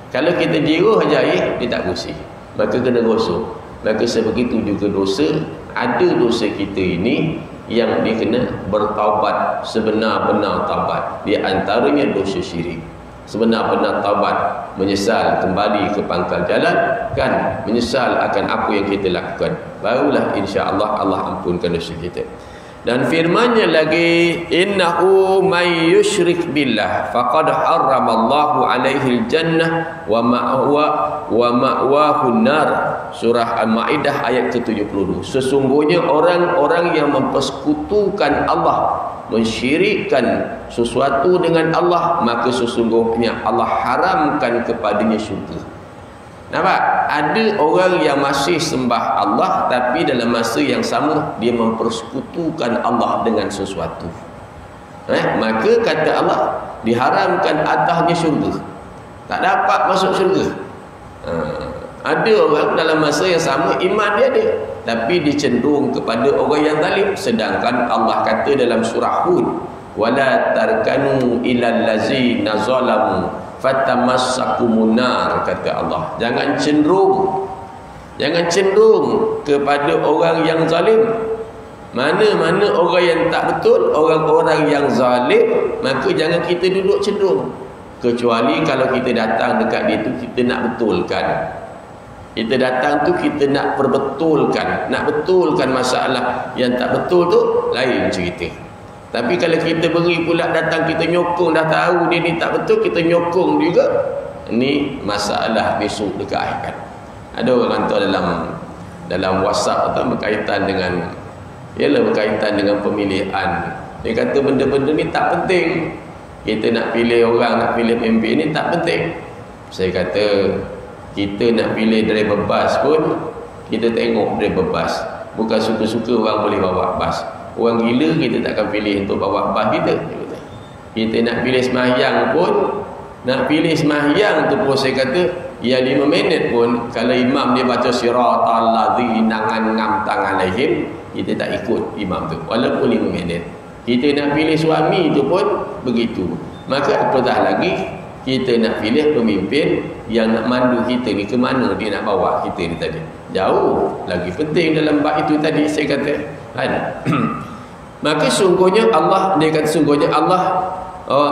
Kalau kita jiruh aja air, dia tak bersih, maka kena gosok. Maka sebegitu juga dosa. Ada dosa kita ini yang dia kena bertaubat sebenar-benar taubat. Di antaranya dosa syirik. Sebenar-benar taubat, menyesal kembali ke pangkal jalan, kan, menyesal akan apa yang kita lakukan, barulah insya-Allah Allah ampunkan dosa kita. Dan firman-Nya lagi, innahu may yusyrik billah faqad harramallahu alaihi jannah wa ma'wahu nar. Surah Al-Maidah ayat ke-72. Sesungguhnya orang-orang yang mempersekutukan Allah, mensyirikkan sesuatu dengan Allah, maka sesungguhnya Allah haramkan kepadanya syurga. Nampak? Ada orang yang masih sembah Allah, tapi dalam masa yang sama dia mempersekutukan Allah dengan sesuatu. Maka kata Allah, diharamkan atasnya syurga. Tak dapat masuk syurga. Ada orang dalam masa yang sama iman dia ada, tapi dia cenderung kepada orang yang zalim. Sedangkan Allah kata dalam surah Hud, wala tarkanu ilal ladzina zalamu fatamassakumun nar, kata Allah, jangan cenderung kepada orang yang zalim. Mana-mana orang yang tak betul, orang-orang yang zalim, maka jangan kita duduk cenderung. Kecuali kalau kita datang dekat dia tu, kita nak betulkan. Kita datang tu, kita nak perbetulkan, nak betulkan masalah. Yang tak betul tu lain cerita. Tapi kalau kita beri pula datang, kita nyokong, dah tahu dia ni tak betul, kita nyokong juga, ni masalah besok dekat akhirat. Ada orang hantar dalam WhatsApp atau berkaitan dengan, ialah berkaitan dengan pemilihan. Dia kata benda-benda ni tak penting. Kita nak pilih orang, nak pilih pemimpin ni tak penting. Saya kata, kita nak pilih driver bas pun, kita tengok driver bas. Bukan suka-suka orang boleh bawa bas. Orang gila kita takkan pilih untuk bawa bas kita. Kita nak pilih sembahyang pun, nak pilih sembahyang tu pun saya kata, ya 5 minit pun, kalau imam dia baca siratal ladzina an'amta alaihim, kita tak ikut imam tu walaupun 5 minit. Kita nak pilih suami tu pun begitu. Maka apatah lagi kita nak pilih pemimpin yang nak mandu kita ni, ke mana dia nak bawa kita ni tadi. Jauh lagi penting dalam bab itu tadi saya kata, kan. Maka sungguhnya Allah, dia kata sungguhnya Allah,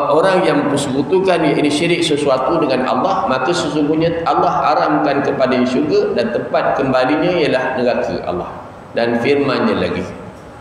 orang yang mempersekutukan ini syirik sesuatu dengan Allah, maka sesungguhnya Allah haramkan kepada syurga dan tempat kembalinya ialah neraka Allah. Dan firman-Nya lagi,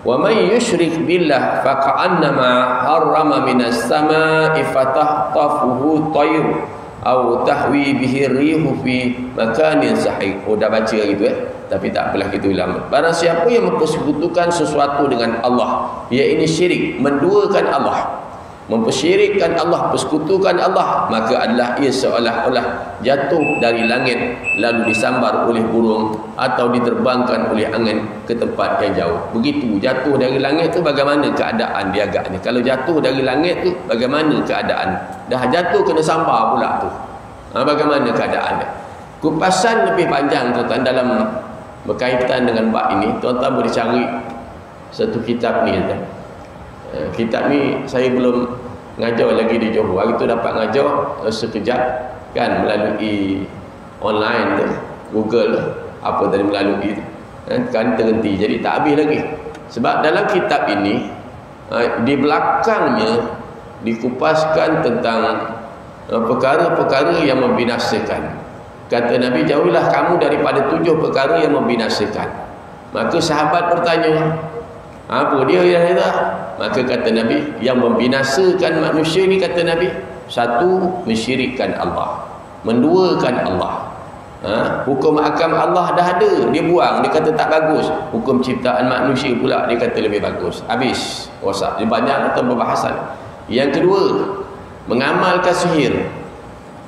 wa may yusyrik billah faqa'annama harrama minas samaa'i fatahtafuhu tayr aw tahwi bihi rihu fi makanin sahih. Oh, dah baca gitu tapi tak apalah, kita ulama. Barang siapa yang mempersekutukan sesuatu dengan Allah, iaitu syirik, menduakan Allah, mempersyirikkan Allah, persekutukan Allah, maka adalah ia seolah-olah jatuh dari langit lalu disambar oleh burung atau diterbangkan oleh angin ke tempat yang jauh. Begitu jatuh dari langit tu, bagaimana keadaan dia agaknya. Kalau jatuh dari langit tu, bagaimana keadaan. Dah jatuh kena sambar pula tu, bagaimana keadaan dia. Kupasan lebih panjang tuan-tuan dalam berkaitan dengan bab ini, tuan-tuan boleh cari satu kitab ni. Kitab ni saya belum ngajar lagi di Johor. Hari tu dapat ngajar sekejap, kan, melalui online tu, Google apa tadi melalui tu, kan, terhenti, jadi tak habis lagi. Sebab dalam kitab ini di belakangnya dikupaskan tentang perkara-perkara yang membinasakan. Kata Nabi, jauhilah kamu daripada 7 perkara yang membinasakan. Maka sahabat bertanya, apa dia yang itu? Maka kata Nabi, yang membinasakan manusia ni, kata Nabi, 1, mensyirikkan Allah, menduakan Allah. Hukum akam Allah dah ada, dia buang, dia kata tak bagus. Hukum ciptaan manusia pula dia kata lebih bagus. Habis rosak. Dia banyak tentang pembahasan. Yang kedua, mengamalkan sihir.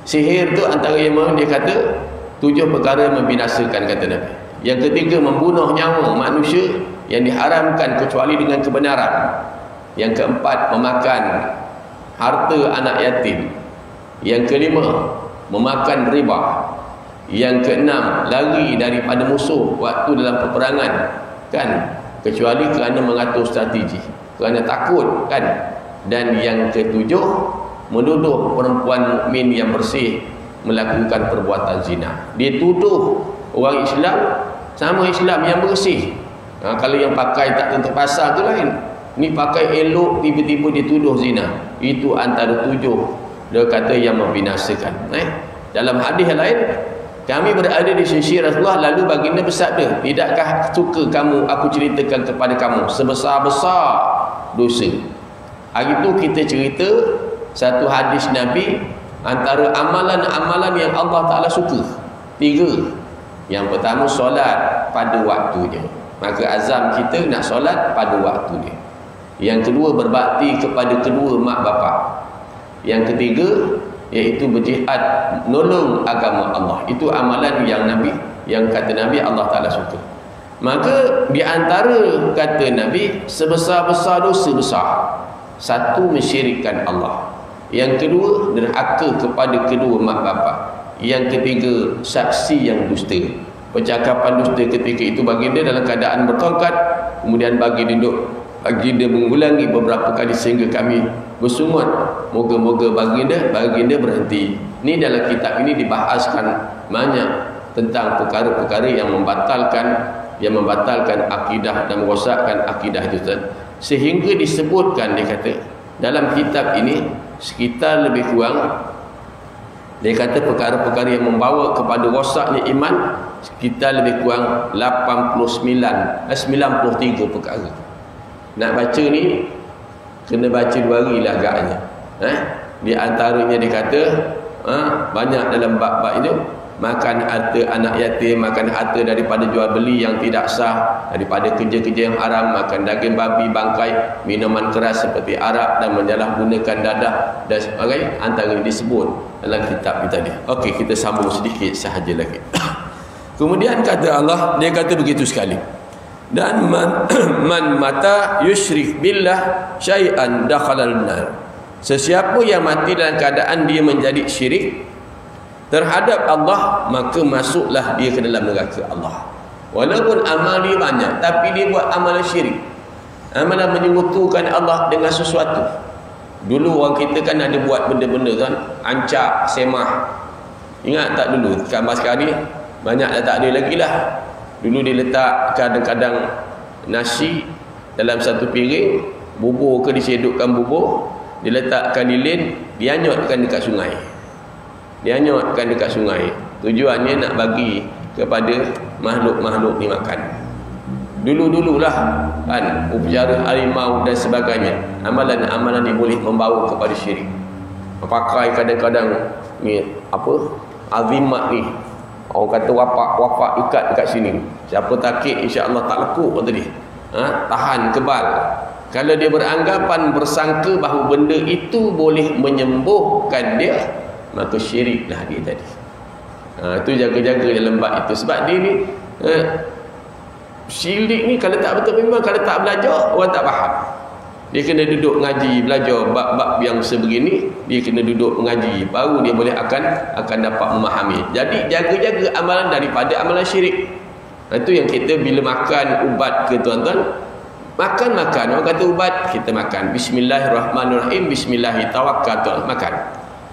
Sihir tu antara yang dia kata 7 perkara yang membinasakan, kata Nabi. Yang ketiga, membunuh nyawa manusia yang diharamkan kecuali dengan kebenaran. Yang keempat, memakan harta anak yatim. Yang kelima, memakan riba. Yang keenam, lari daripada musuh waktu dalam peperangan, kan, kecuali kerana mengatur strategi, kerana takut, kan. Dan yang ketujuh, menuduh perempuan mukmin yang bersih melakukan perbuatan zina. Dia tuduh orang Islam sama Islam yang bersih. Kalau yang pakai tak tentu pasal tu lain. Ni pakai elok, tiba-tiba dia tuduh zina. Itu antara 7 dia kata yang membinasakan. Dalam hadis lain, kami berada di sisi Rasulullah, lalu baginda bersabda, tidakkah suka kamu aku ceritakan kepada kamu sebesar-besar dosa. Hari itu kita cerita satu hadis Nabi, antara amalan-amalan yang Allah Ta'ala suka 3. Yang pertama, solat pada waktunya. Maka azam kita nak solat pada waktunya. Yang kedua, berbakti kepada kedua mak bapak. Yang ketiga, iaitu berjihad menolong agama Allah. Itu amalan yang Nabi, yang kata Nabi Allah Ta'ala suka. Maka di antara kata Nabi, sebesar-besar dosa besar, 1, mensyirikkan Allah. Yang kedua, derhaka kepada kedua mak bapak. Yang ketiga, saksi yang dusta. Percakapan dusta ketika itu baginda dalam keadaan bertongkat. Kemudian baginda mengulangi beberapa kali sehingga kami bersungut, moga-moga baginda berhenti. Ini dalam kitab ini dibahaskan banyak tentang perkara-perkara yang membatalkan akidah dan merosakkan akidah itu. Sehingga disebutkan, dia kata dalam kitab ini sekitar lebih kurang, dia kata perkara-perkara yang membawa kepada rosaknya iman sekitar lebih kurang 93 perkara. Nak baca ni kena baca 2 hari lah agaknya. Di antaranya dia kata banyak dalam bab-bab itu, makan harta anak yatim, makan harta daripada jual beli yang tidak sah, daripada kerja-kerja yang haram, makan daging babi bangkai, minuman keras seperti arak dan menyalahgunakan dadah dan sebagainya, antara yang disebut dalam kitab kita tadi. Okey, kita sambung sedikit sahaja lagi. Kemudian kata Allah, dia kata begitu sekali. Dan man mata yusyrik billah syai'an dakhalal nar. Sesiapa yang mati dalam keadaan dia menjadi syirik terhadap Allah, maka masuklah dia ke dalam neraka Allah. Walaupun amal dia banyak, tapi dia buat amalan syirik, amalan menyekutukan Allah dengan sesuatu. Dulu orang kita kan ada buat benda-benda kan, ancak, semah. Ingat tak dulu? Gambar sekarang ni banyak dah tak ada lagi lah. Dulu dia letak kadang-kadang nasi dalam satu piring, bubur ke disedukkan bubur, dia letakkan lilin, dia hanyutkan dekat sungai. Dia hanyutkan dekat sungai. Tujuannya nak bagi kepada makhluk-makhluk ni makan. Dulu-dululah kan, upacara harimau dan sebagainya. Amalan-amalan ni boleh membawa kepada syirik. Pakai kadang-kadang ni apa? Azimat ni. Orang kata wapak ikat dekat sini. Siapa takik insya-Allah tak lekuk kata dia. Tahan kebal. Kalau dia beranggapan bersangka bahawa benda itu boleh menyembuhkan dia, maka syiriklah dia tadi. Itu jaga-jaga dalam bab itu. Sebab dia ni syirik ni kalau tak betul, memang kalau tak belajar orang tak faham. Dia kena duduk mengaji, belajar bab-bab yang sebegini, dia kena duduk mengaji, baru dia boleh akan dapat memahami. Jadi jaga-jaga amalan daripada amalan syirik. Itu yang kita bila makan ubat ke tuan-tuan, makan orang kata ubat, kita makan bismillahirrahmanirrahim, bismillahirrahmanirrahim, makan.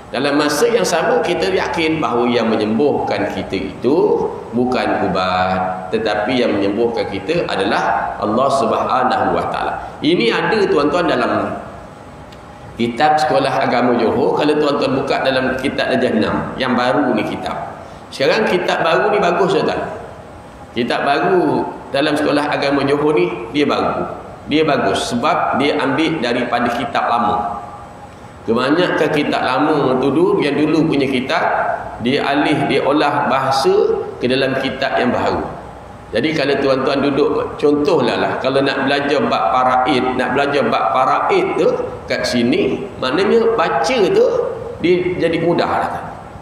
Dalam masa yang sama kita yakin bahawa yang menyembuhkan kita itu bukan ubat, tetapi yang menyembuhkan kita adalah Allah Subhanahu wa taala. Ini ada tuan-tuan Kitab Sekolah Agama Johor, kalau tuan-tuan buka dalam kitab darjah 6 yang baru ni kitab. Sekarang kitab baru ni bagus tuan. Kitab baru dalam Sekolah Agama Johor ni dia baru. Dia bagus sebab dia ambil daripada kitab lama. Kebanyakan kitab lama tu yang dulu punya kitab, dia olah bahasa ke dalam kitab yang baru. Jadi kalau tuan-tuan duduk, contohlah kalau nak belajar bab faraid tu kat sini, maknanya baca tu dia jadi mudah lah.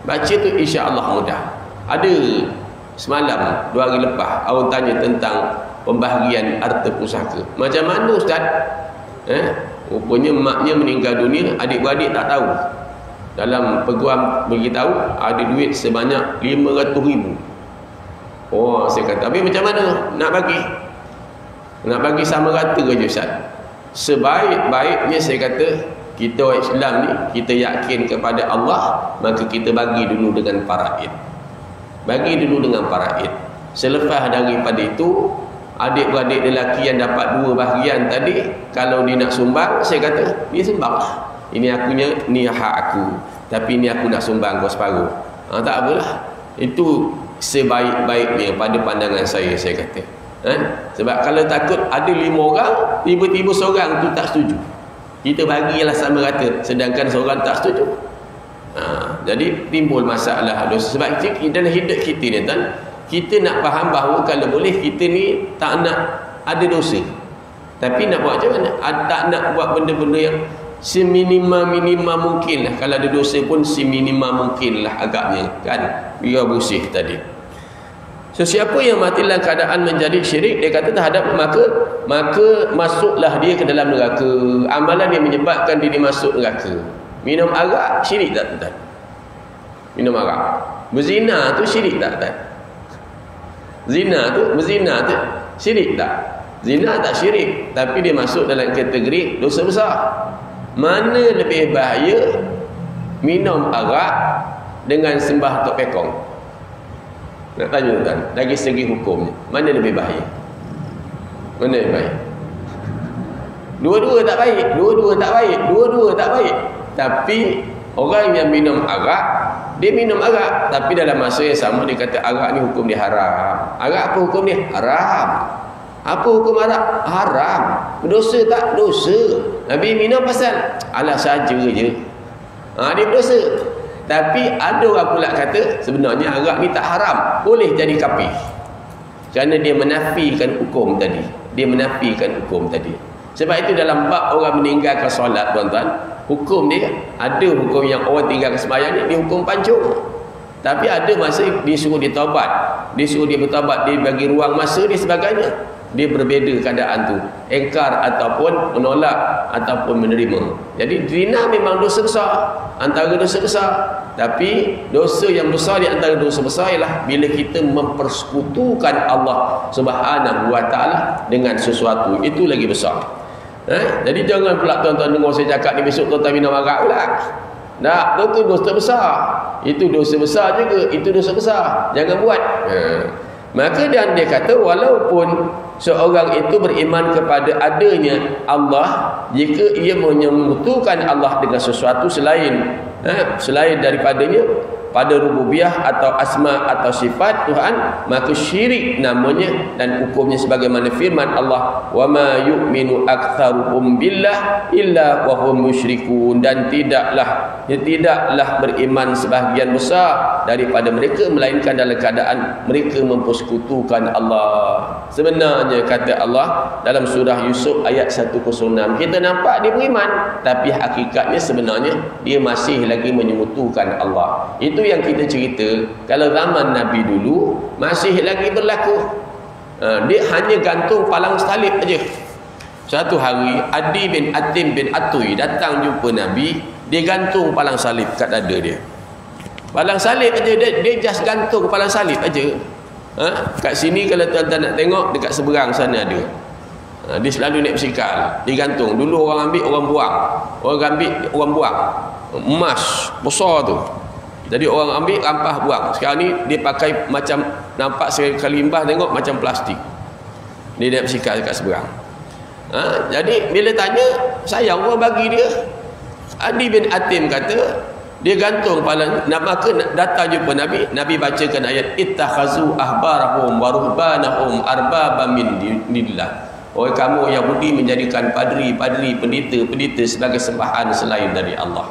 Baca tu insya-Allah mudah. Ada semalam 2 hari lepas orang tanya tentang pembahagian harta pusaka. Macam mana ustaz? Rupanya maknya meninggal dunia, adik-beradik tak tahu. Dalam peguam beritahu ada duit sebanyak 500,000. Oh, saya kata, habis macam mana nak bagi? Nak bagi sama rata ke Ustaz? Sebaik-baiknya saya kata, kita orang Islam ni, kita yakin kepada Allah, maka kita bagi dulu dengan faraid. Bagi dulu dengan faraid. Selepas daripada itu, adik-beradik lelaki yang dapat 2 bahagian tadi, kalau dia nak sumbang, saya kata, dia sumbang lah. Ini akunya, ni hak aku. Tapi ni aku nak sumbang kau separuh. Tak apalah. Itu sebaik-baiknya pada pandangan saya kata. Sebab kalau takut ada 5 orang, tiba-tiba seorang tu tak setuju. Kita bagilah sama rata, sedangkan seorang tak setuju. Jadi timbul masalah dosa. Sebab itu dalam hidup kita ni tuan, kita nak faham bahawa kalau boleh kita ni tak nak ada dosa. Tapi nak buat macam mana? Tak nak buat benda-benda yang seminima mungkin lah. Kalau ada dosa pun seminima mungkin lah agaknya kan, biar bersih tadi. Sesiapa yang mati dalam keadaan menjadi syirik, dia kata terhadap maka masuklah dia ke dalam neraka. Amalan yang menyebabkan dia masuk neraka. Minum arak syirik tak tuan? Minum arak. Berzina tu syirik tak tuan? Berzina tu syirik tak? Zina tak syirik, tapi dia masuk dalam kategori dosa besar. Mana lebih bahaya, minum arak dengan sembah tok pekong? Nak tanya tuan, dari segi hukumnya, mana lebih bahaya? Mana lebih baik? Dua-dua tak baik. Tapi orang yang minum arak, dia minum arak, tapi dalam masa yang sama dia kata arak ni hukum dia haram. Arak apa hukum dia? Haram. Apa hukum arak? Haram. Berdosa tak? Dosa. Nabi minum pasal alah saja je. Dia berdosa. Tapi ada orang pula kata sebenarnya arak ni tak haram, boleh jadi kafir. Kerana dia menafikan hukum tadi. Sebab itu dalam bab orang meninggalkan solat tuan-tuan, hukum dia ada hukum yang orang tinggalkan sembahyang ni, dia hukum pancung. Tapi ada masa dia suruh dia taubat, dia bertaubat, dia bagi ruang masa dia sebagainya. Dia berbeza keadaan tu, engkar ataupun menolak ataupun menerima. Jadi zina memang dosa besar, antara dosa besar. Tapi dosa yang besar di antara dosa besar ialah bila kita mempersekutukan Allah Subhanahu wa taala dengan sesuatu, itu lagi besar. Jadi jangan pula tuan-tuan dengar saya cakap ni besok tuan-tuan minum arak pula. Tak, itu dosa besar. Itu dosa besar juga, itu dosa besar. Jangan buat. Maka dia kata walaupun seorang itu beriman kepada adanya Allah, jika ia menyekutukan Allah dengan sesuatu selain daripadanya pada rububiyah atau asma atau sifat Tuhan, maka syirik namanya dan hukumnya sebagaimana firman Allah, wa ma yu'minu aktsaruhum billah illa wa hum musyrikun, dan tidaklah beriman sebahagian besar daripada mereka melainkan dalam keadaan mereka mempersekutukan Allah. Sebenarnya kata Allah dalam surah Yusuf ayat 106, kita nampak dia beriman, tapi hakikatnya sebenarnya dia masih lagi menyekutukan Allah. Itu yang kita cerita. Kalau zaman Nabi dulu masih lagi berlaku. Dia hanya gantung palang salib aja. Satu hari Adi bin Atim bin Atui datang jumpa Nabi, dia gantung palang salib kat dada dia. Palang salib aja, dia just gantung palang salib aja. Kat sini kalau tuan-tuan nak tengok, dekat seberang sana ada. Dia selalu naik basikal, dia gantung. Dulu orang ambil, orang buang. Orang buang. Emas besar tu. Jadi orang ambil, rampah buang. Sekarang ni dia pakai macam, nampak sekali limbah tengok macam plastik. Dia naik basikal dekat seberang. Jadi bila tanya, sayang orang bagi dia. Adi bin Hatim kata, dia gantung kepala, maka datang jumpa Nabi. Nabi bacakan ayat ittakhazu ahbarahum wa ruhbanahum arbaba min dinillah. Oh, kamu Yahudi menjadikan padri-padri, pendeta-pendeta sebagai sembahan selain dari Allah.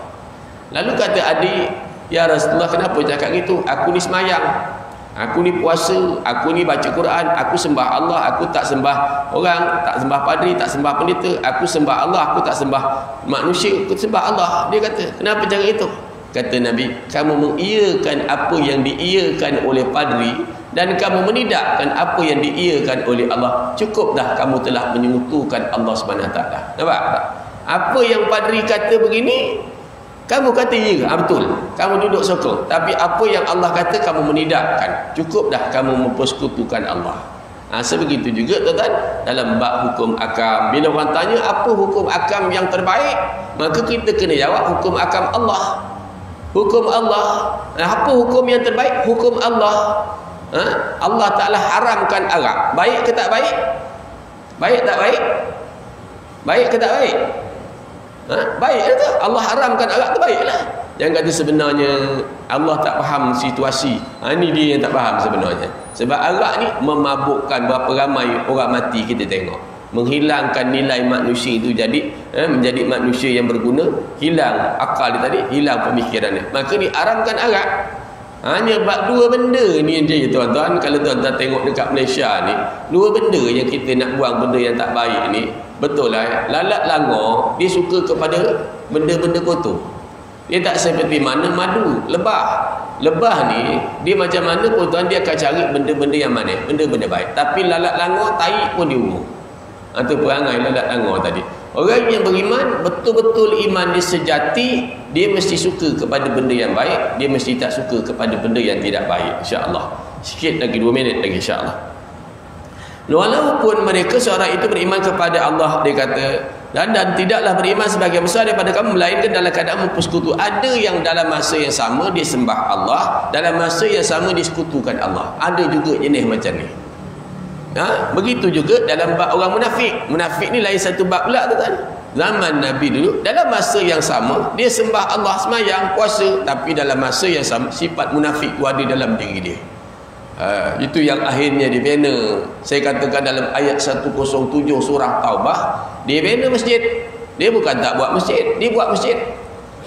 Lalu kata Adi, ya Rasulullah, kenapa cakap gitu? Aku ni semayang, aku ni puasa, aku ni baca Quran, aku sembah Allah, aku tak sembah orang, tak sembah padri, tak sembah pendeta, aku sembah Allah, aku tak sembah manusia, aku sembah Allah. Dia kata, kenapa cakap itu? Kata Nabi, kamu mengiyakan apa yang diiyakan oleh padri dan kamu menidakkan apa yang diiyakan oleh Allah. Cukup dah kamu telah menyekutukan Allah SWT. Nampak tak? Apa yang padri kata begini, kamu kata ya, betul. Kamu duduk sokong. Tapi apa yang Allah kata kamu menidakkan. Cukup dah kamu mempersekutukan Allah. Sebegitu juga tuan-tuan dalam bab hukum akam. Bila orang tanya apa hukum akam yang terbaik, maka kita kena jawab hukum akam Allah. Hukum Allah. Apa hukum yang terbaik? Hukum Allah. Allah Ta'ala haramkan arak. Baik ke tak baik? Baik tak baik? Baik ke tak baik? Baik itu. Allah haramkan arak tu baiklah. Jangan kata sebenarnya Allah tak faham situasi. Ini dia yang tak faham sebenarnya. Sebab arak ni memabukkan berapa ramai orang mati kita tengok. Menghilangkan nilai manusia itu jadi menjadi manusia yang berguna. Hilang akal dia tadi, hilang pemikiran dia. Maka diharamkan arak. Hanya bab dua benda ni je tuan-tuan. Kalau tuan-tuan tengok dekat Malaysia ni, dua benda yang kita nak buang benda yang tak baik ni. Betul lah, lalat langor dia suka kepada benda-benda kotor. Dia tak seperti mana madu, lebah. Lebah ni dia macam mana pun tuan, dia akan cari benda-benda yang mana, benda-benda baik. Tapi lalat langor, tai pun dia umur. Itu perangai lalat langor tadi. Orang yang beriman, betul-betul iman dia sejati, dia mesti suka kepada benda yang baik, dia mesti tak suka kepada benda yang tidak baik, insya-Allah. Sikit lagi, 2 minit lagi insya-Allah. Walaupun mereka seorang itu beriman kepada Allah, dia kata, dan tidaklah beriman sebagai besar daripada kamu, melainkan dalam keadaan mempersekutu. Ada yang dalam masa yang sama dia sembah Allah, dalam masa yang sama dia sekutukan Allah. Ada juga jenis macam ni. Begitu juga dalam bab orang munafik. Munafik ni lain satu bab pula tuan. Zaman Nabi dulu, dalam masa yang sama dia sembah Allah, semayang, puasa, tapi dalam masa yang sama sifat munafik tu ada dalam diri dia. Itu yang akhirnya dibina. Saya katakan dalam ayat 107 surah Taubah, dia bina masjid. Dia bukan tak buat masjid, dia buat masjid.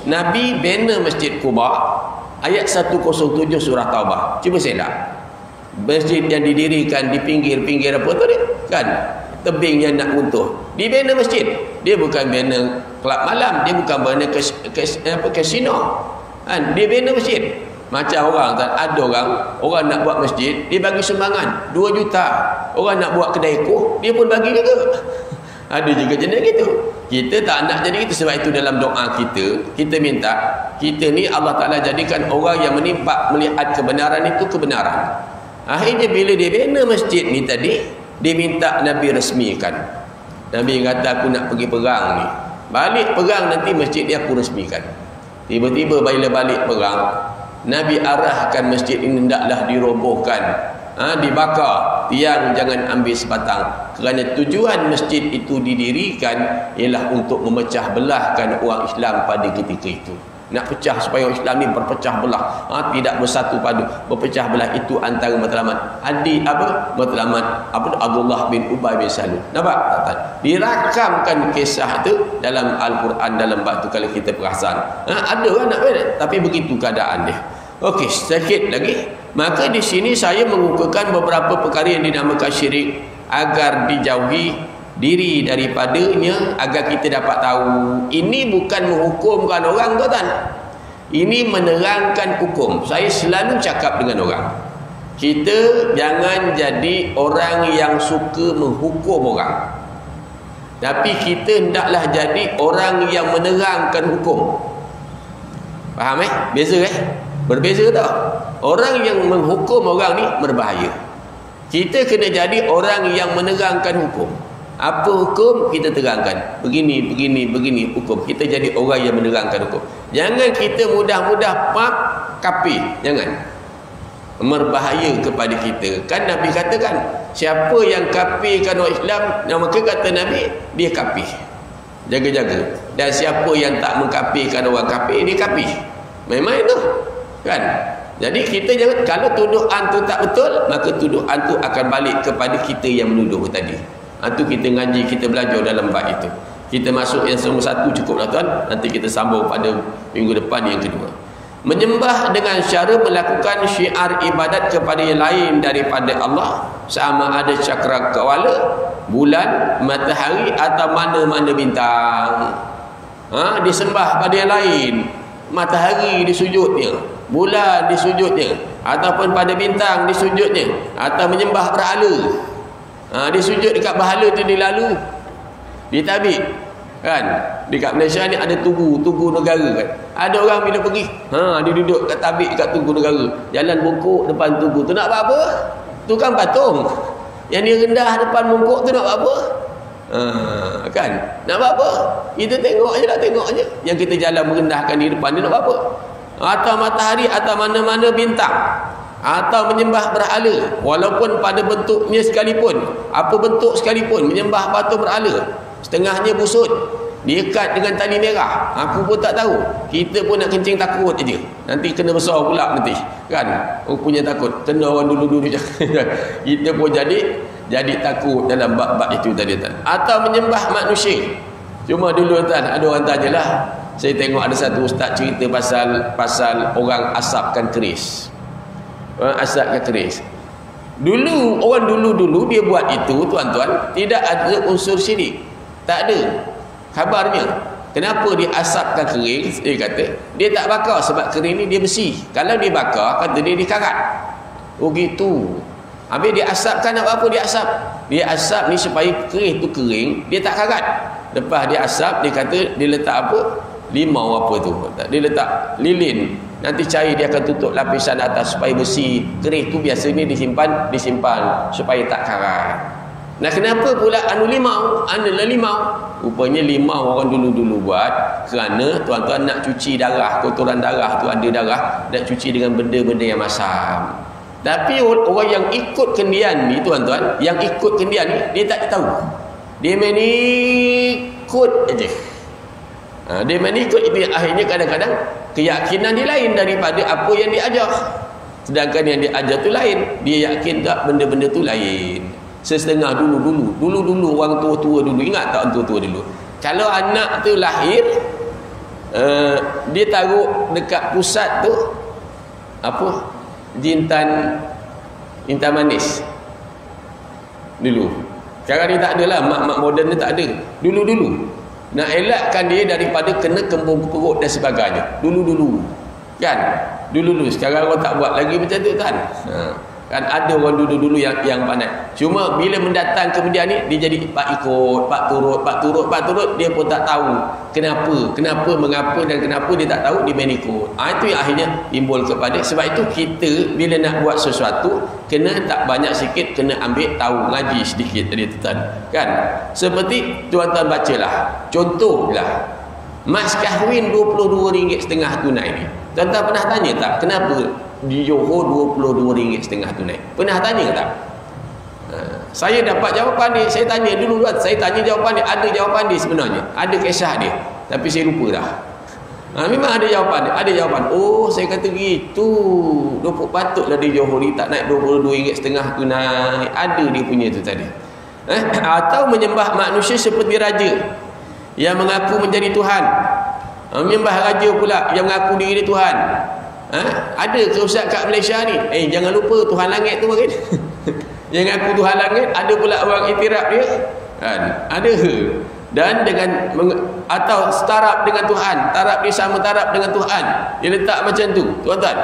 Nabi bina Masjid Quba, ayat 107 surah Taubah. Cuba saya nak, masjid yang didirikan di pinggir-pinggir apa tu dia? Kan? Tebing yang nak runtuh. Dia bina masjid. Dia bukan bina kelab malam, dia bukan bina kasino. Kan? Dia bina masjid. Macam orang kan, ada orang nak buat masjid, dia bagi sumbangan 2 juta. Orang nak buat kedai kuh, dia pun bagi juga. Ada juga jenis gitu. Kita tak nak jadi itu. Sebab itu dalam doa kita minta, kita ni Allah Ta'ala jadikan orang yang menimpak melihat kebenaran itu kebenaran. Akhirnya bila dia bina masjid ni tadi, dia minta Nabi resmikan. Nabi kata, aku nak pergi perang ni, balik perang nanti masjid dia aku resmikan. Tiba-tiba bila balik perang, Nabi arahkan masjid ini hendaklah dirobohkan, dibakar, tiang jangan ambil sebatang. Kerana tujuan masjid itu didirikan ialah untuk memecah belahkan orang Islam pada ketika itu. Nak pecah supaya orang Islam ni berpecah belah, tidak bersatu padu. Berpecah belah itu antara matlamat matlamat Abdullah bin Ubay bin Salul. Nampak? Dirakamkan kisah itu dalam Al-Quran, dalam bab tu kalau kita perasan. Ada kan nak beda, tapi begitu keadaan dia. Okey, sedikit lagi. Maka di sini saya mengukuhkan beberapa perkara yang dinamakan syirik agar dijauhi diri daripadanya, agar kita dapat tahu ini bukan menghukumkan orang tuan. Ini menerangkan hukum. Saya selalu cakap dengan orang, kita jangan jadi orang yang suka menghukum orang, tapi kita hendaklah jadi orang yang menerangkan hukum. Faham beza berbeza tak? Orang yang menghukum orang ni berbahaya. Kita kena jadi orang yang menerangkan hukum. Apa hukum kita terangkan, begini hukum. Kita jadi orang yang menerangkan hukum. Jangan kita mudah-mudah kafir. Jangan. Berbahaya kepada kita. Kan Nabi katakan, siapa yang kafirkan orang Islam, maka kata Nabi, dia kafir. Jaga-jaga. Dan siapa yang tak mengkafirkan orang kafir, dia kafir. Memang itu. Kan? Jadi kita jangan, kalau tuduhan tu tak betul, maka tuduhan tu akan balik kepada kita yang menuduh tadi. Itu kita ngaji, kita belajar dalam bab itu. Kita masuk yang nombor 1 cukup lah tuan. Nanti kita sambung pada minggu depan yang kedua. Menyembah dengan cara melakukan syiar ibadat kepada yang lain daripada Allah, sama ada cakrawala, bulan, matahari atau mana-mana bintang. Disembah pada yang lain. Matahari disujudnya, bulan disujudnya, ataupun pada bintang disujudnya, atau menyembah berhala. Disujud dekat berhala tu dia lalu, dia tabik. Kan? Dekat Malaysia ni ada tugu negara kan. Ada orang bila pergi, dia duduk kat tabik kat tugu negara. Jalan bungkuk depan tugu tu nak buat apa? Tu kan patung. Yang dia rendah depan bungkuk tu nak buat apa? Kan? Nak buat apa? Kita tengok je lah, tengok je. Yang kita jalan merendahkan di depan dia nak buat apa? Atau matahari atau mana-mana bintang, atau menyembah berhala, walaupun pada bentuknya sekalipun, apa bentuk sekalipun, menyembah patung berhala, setengahnya busut, diikat dengan tali merah, aku pun tak tahu. Kita pun nak kencing takut je, nanti kena besar pula nanti, kan? Punya takut, kena orang dulu-dulu je. Kita pun jadi takut dalam bab-bab itu tadi tuan. Atau menyembah manusia. Cuma dulu tuan, ada orang tanyalah, saya tengok ada satu ustaz cerita pasal orang asapkan keris. Asapkan keris. Dulu, orang dulu dia buat itu tuan-tuan, tidak ada unsur syirik. Tak ada khabarnya. Kenapa dia asapkan keris? Dia kata, dia tak bakar sebab keris ni dia besi. Kalau dia bakar, kata dia dikarat. Oh gitu. Habis dia asapkan apa dia asap? Dia asap ni supaya keris tu kering, dia tak karat. Lepas dia asap, dia kata dia letak apa? Limau apa tu. Dia letak lilin. Nanti cair dia akan tutup lapisan atas supaya bersih. Keris tu biasanya disimpan supaya tak karat. Nah, kenapa pula limau? Rupanya limau orang dulu-dulu buat kerana tuan-tuan nak cuci darah, kotoran darah tu, ada darah, nak cuci dengan benda-benda yang masam. Tapi orang yang ikut kendian ni tuan-tuan, yang ikut kendian ni, dia tak tahu. Dia main ikut aje. Dia main ikut itu, akhirnya kadang-kadang keyakinan dia lain daripada apa yang dia ajar. Sedangkan yang dia ajar tu lain. Dia yakin tak benda-benda tu lain. Setengah dulu orang tua-tua dulu, ingat tak orang tua-tua dulu? Kalau anak tu lahir, dia taruh dekat pusat tu apa? Jintan manis. Dulu. Sekarang ni tak adalah, mak-mak moden ni tak ada. Dulu-dulu. Nak elakkan dia daripada kena kembung perut dan sebagainya. Dulu-dulu. Kan? Dulu-dulu. Sekarang orang tak buat lagi macam tu kan? Kan ada orang dulu-dulu yang pandai. Cuma bila mendatang kemudian ni, dia jadi pak ikut, pak turut, dia pun tak tahu kenapa, mengapa dan kenapa dia tak tahu, dia main ikut. Itu yang akhirnya timbul kepada. Sebab itu kita bila nak buat sesuatu, kena tak banyak sikit, kena ambil tahu, ngaji sedikit tadi tuan. Kan? Seperti tuan-tuan bacalah. Contohlah, mas kahwin RM22.5 tunai ni. Tuan-tuan pernah tanya tak kenapa di Johor RM22.5 tunai? Pernah tanya tak? Saya dapat jawapan dia. Saya tanya dulu, saya tanya jawapan dia. Ada jawapan dia sebenarnya, ada kisah dia, tapi saya lupa dah. Memang ada jawapan dia. Ada jawapan. Oh, saya kata gitu, patutlah di Johor ni tak naik RM22.5 tunai. Ada dia punya tu tadi. Atau menyembah manusia seperti raja yang mengaku menjadi Tuhan. Menyembah raja pula yang mengaku diri dia Tuhan. Ada ke ustaz kat Malaysia ni? Jangan lupa Tuhan langit tu mungkin. Yang aku Tuhan langit, ada pula orang iktiraf dia. Kan? Ada. Dan dengan atau setaraf dengan Tuhan, taraf dia sama taraf dengan Tuhan. Dia letak macam tu, tuan-tuan.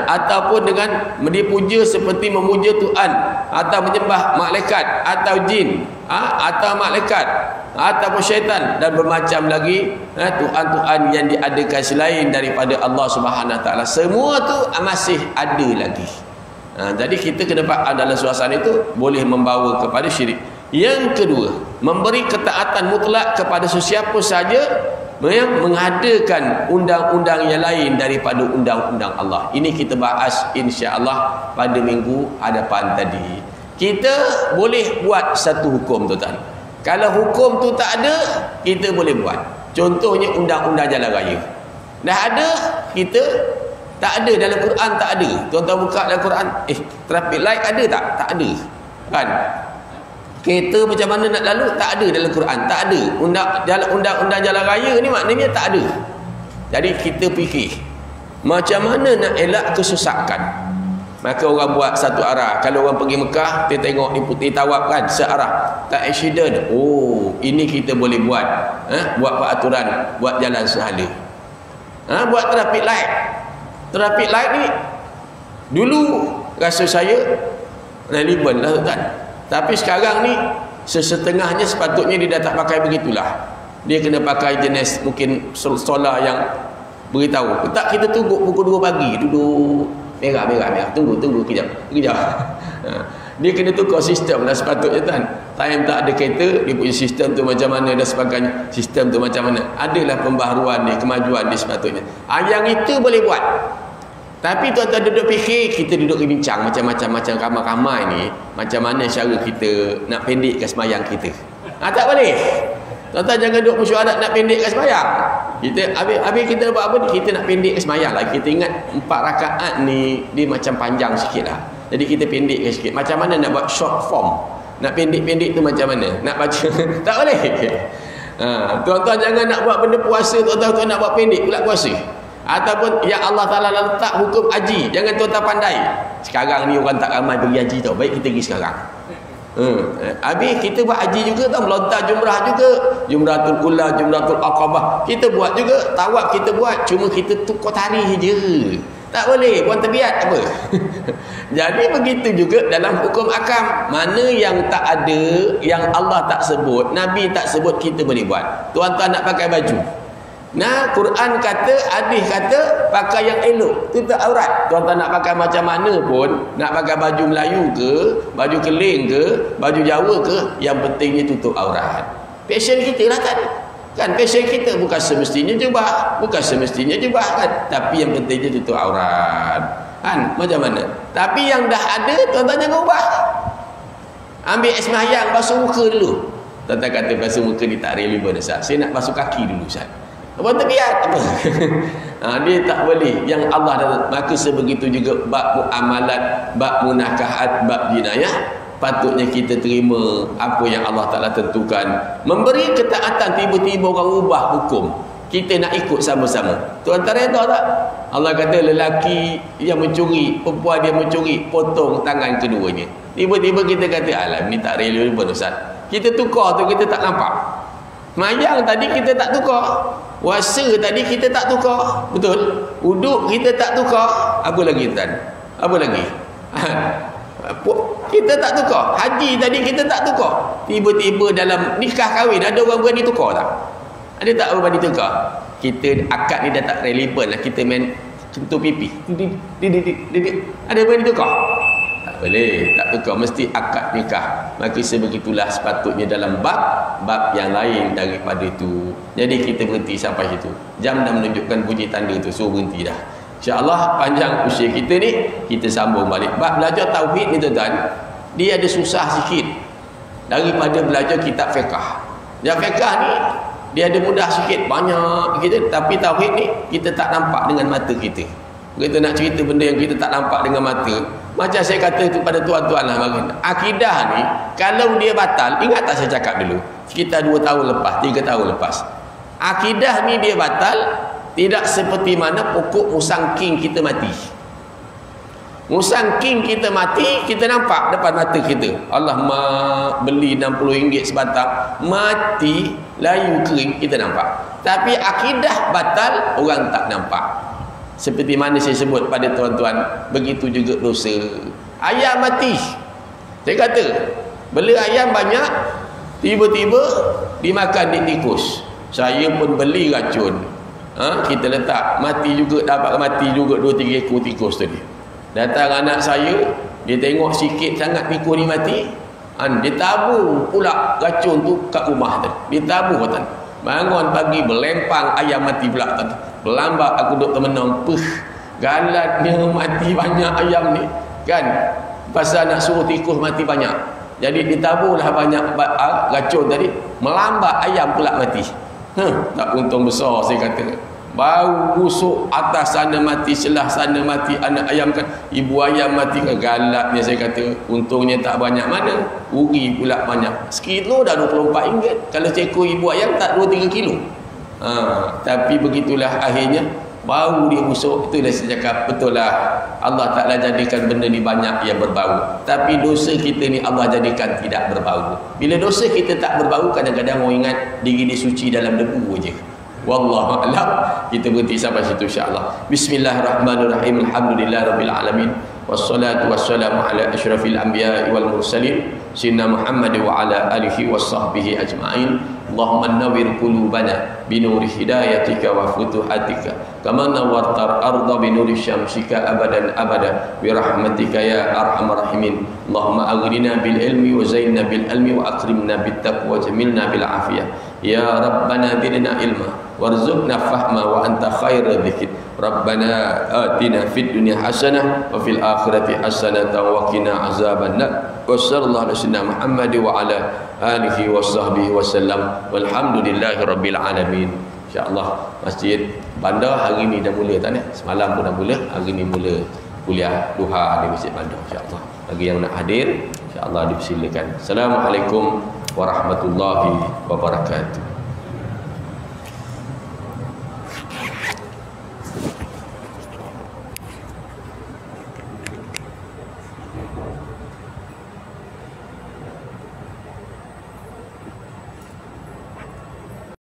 Ataupun dengan dipuja seperti memuja Tuhan, atau menyembah malaikat atau jin, atau malaikat ataupun syaitan, dan bermacam lagi Tuhan-Tuhan yang diadakan selain daripada Allah Subhanahu Wa Taala. Semua tu masih ada lagi. Jadi kita kena faham dalam suasana itu boleh membawa kepada syirik. Yang kedua, memberi ketaatan mutlak kepada sesiapa saja yang mengadakan undang-undang yang lain daripada undang-undang Allah. Ini kita bahas insya-Allah pada minggu hadapan tadi. Kita boleh buat satu hukum tuan-tuan. Kalau hukum tu tak ada, kita boleh buat. Contohnya undang-undang jalan raya. Dah ada, kita tak ada dalam Quran, tak ada. Tuan-tuan buka dalam Quran, traffic light ada tak? Tak ada. Kan? Kereta macam mana nak lalu? Tak ada dalam Quran, tak ada. Undang-undang jalan raya ni maknanya tak ada. Jadi kita fikir macam mana nak elak kesesakan. Maka orang buat satu arah. Kalau orang pergi Mekah, dia tengok di tawaf kan, searah, tak accident. Oh, ini kita boleh buat. Buat peraturan, buat jalan sehala. Buat traffic light. Traffic light ni dulu rasa saya relevan lah kan. Tapi sekarang ni sesetengahnya sepatutnya dia dah tak pakai begitulah. Dia kena pakai jenis mungkin solar yang beritahu. Tak, kita tunggu pukul 2 pagi duduk merah. Tunggu kejap. Dia kena tukar sistem lah sepatutnya kan. Time tak ada kereta, dia punya sistem tu macam mana dan sebagainya. Sistem tu macam mana. Adalah pembaharuan dia, kemajuan dia sepatutnya. Yang itu boleh buat. Tapi tuan-tuan duduk fikir, kita duduk bincang macam ramai-ramai ni, macam mana cara kita nak pendekkan sembahyang kita. Tak boleh. Tuan-tuan jangan duduk mesyuarat nak pendekkan sembahyang. Kita habis kita buat apa? Kita nak pendekkan sembahyang lah. Kita ingat 4 rakaat ni dia macam panjang sikit lah. Jadi kita pendekkan sikit. Macam mana nak buat short form? Nak pendek-pendek tu macam mana? Nak baca tak boleh. Tuan-tuan jangan nak buat benda puasa, tuan-tuan nak buat pendek pula puasa. Ataupun ya Allah Ta'ala letak hukum haji, jangan tuan-tuan pandai. Sekarang ni orang tak ramai pergi haji tau. Baik kita pergi sekarang. Habis kita buat haji juga tau, melontar jumrah juga, Jumratul Ula, Jumratul Aqabah kita buat juga, tawaf kita buat, cuma kita tukar tarikh je. Tak boleh buat terbiat apa. Jadi begitu juga dalam hukum akam. Mana yang tak ada, yang Allah tak sebut, Nabi tak sebut, kita boleh buat. Tuan-tuan nak pakai baju, nah Quran kata, hadis kata pakai yang elok, tutup aurat. Tuan-tuan nak pakai macam mana pun, nak pakai baju Melayu ke, baju Keling ke, baju Jawa ke, yang pentingnya tutup aurat. Passion kita lah kan. Kan passion kita bukan semestinya jubah, kan, tapi yang pentingnya tutup aurat. Kan macam mana? Tapi yang dah ada, tuan-tuan jangan ubah. Ambil sembahyang basuh muka dulu. Tuan-tuan kata basuh muka ni tak relevan Ustaz. Saya nak basuh kaki dulu Ustaz. Apa terbiat apa? Dia tak boleh. Yang Allah dah, maka sebegitu juga bab muamalat, bab munakahat, bab jinayah, patutnya kita terima apa yang Allah Ta'ala tentukan. Memberi ketaatan, tiba-tiba orang ubah hukum, kita nak ikut sama-sama. Tuan-tuan reda tak? Allah kata lelaki yang mencuri, perempuan dia mencuri, potong tangan keduanya. Tiba-tiba kita kata alam ni tak relevan Ustaz. Kita tukar tu, kita tak nampak. Mayang tadi kita tak tukar, puasa tadi kita tak tukar, betul? Uduk kita tak tukar. Apa lagi tuan? Apa lagi? Kita tak tukar. Haji tadi kita tak tukar. Tiba-tiba dalam nikah kahwin ada orang berani tukar tak? Ada tak orang berani tukar? Kita akad ni dah tak relevan lah. Kita main sentuh pipi. Ada berani tukar? Tak boleh, tak tukar, mesti akad nikah. Maka sebegitulah sepatutnya dalam bab yang lain daripada itu. Jadi kita berhenti sampai situ. Jam dah menunjukkan bunyi tanda tu, so berhenti dah. InsyaAllah panjang usia kita ni, kita sambung balik. Bab belajar tauhid ni tuan-tuan, dia ada susah sikit daripada belajar kitab fiqah. Yang fiqah ni dia ada mudah sikit, banyak kita, tapi tauhid ni kita tak nampak dengan mata kita. Kita nak cerita benda yang kita tak nampak dengan mata. Macam saya kata itu pada tuan-tuan lah, akidah ni kalau dia batal, ingat tak saya cakap dulu sekitar 2 tahun lepas, 3 tahun lepas, akidah ni dia batal, tidak seperti mana pokok musang king kita mati. Musang king kita mati, kita nampak depan mata kita. Allah beli RM60 sebatang, mati, layu kering, kita nampak. Tapi akidah batal, orang tak nampak. Seperti mana saya sebut pada tuan-tuan, begitu juga dosa. Ayam mati, saya kata beli ayam banyak, tiba-tiba dimakan di tikus. Saya pun beli racun, kita letak, mati juga, dapat mati juga 2-3 ekor tikus tadi. Datang anak saya, dia tengok sikit sangat tikus ni mati, dia tabur pula racun tu kat rumah tu. Dia tabur kan. Bangun pagi berlempang ayam mati pula tu. Berlambat aku duduk termenung, galatnya mati banyak ayam ni kan. Pasal nak suruh tikus mati banyak. Jadi ditaburlah banyak racun tadi, melambat ayam pula mati. Tak untung besar saya kata. Bau busuk atas sana mati, selah sana mati, anak ayam kan, ibu ayam mati kan. Galaknya saya kata, untungnya tak banyak mana, rugi pula banyak. Sekilo dah RM24. Kalau seekor ibu ayam tak 2-3 kilo. Tapi begitulah akhirnya, bau dia busuk. Itulah saya cakap, betul lah Allah Ta'ala jadikan benda ni banyak yang berbau, tapi dosa kita ni Allah jadikan tidak berbau. Bila dosa kita tak berbau, kadang-kadang orang ingat diri dia suci dalam debu je. Wallahu a'lam. Kita berhenti sampai situ insya-Allah. Bismillahirrahmanirrahim. Alhamdulillahirabbil alamin. Wassalatu wassalamu ala asyrafil anbiya'i wal mursalin sayyidina Muhammad wa ala alihi washabbihi ajma'in. Allahumma nawwir qulubana binuri hidayatika wa futuhatika kama nawwartar arda binuri syamsika abadan abada bi rahmatika ya arhamar rahimin. Allahumma aghnina bil ilmi wa zayyinna bil ilmi wa akrimna bit taqwa wa jamilna bil afiyah. Ya rabbana zidna ilma warzuqna fahma wa anta khairul dzikir. Rabbana atina fid dunya hasanah wa fil akhirati hasanah wa qina azabannar. Wa sallallahu alaihi wasallam Muhammad wa ala alihi washabbihi wasallam. Walhamdulillahi rabbil alamin. Insya-Allah Masjid Bandar hari ni dah mula tak ni? Semalam pun dah mula, hari ni mula kuliah duha di Masjid Bandar insya-Allah. Bagi yang nak hadir insya-Allah dipersilakan. Assalamualaikum warahmatullahi wabarakatuh.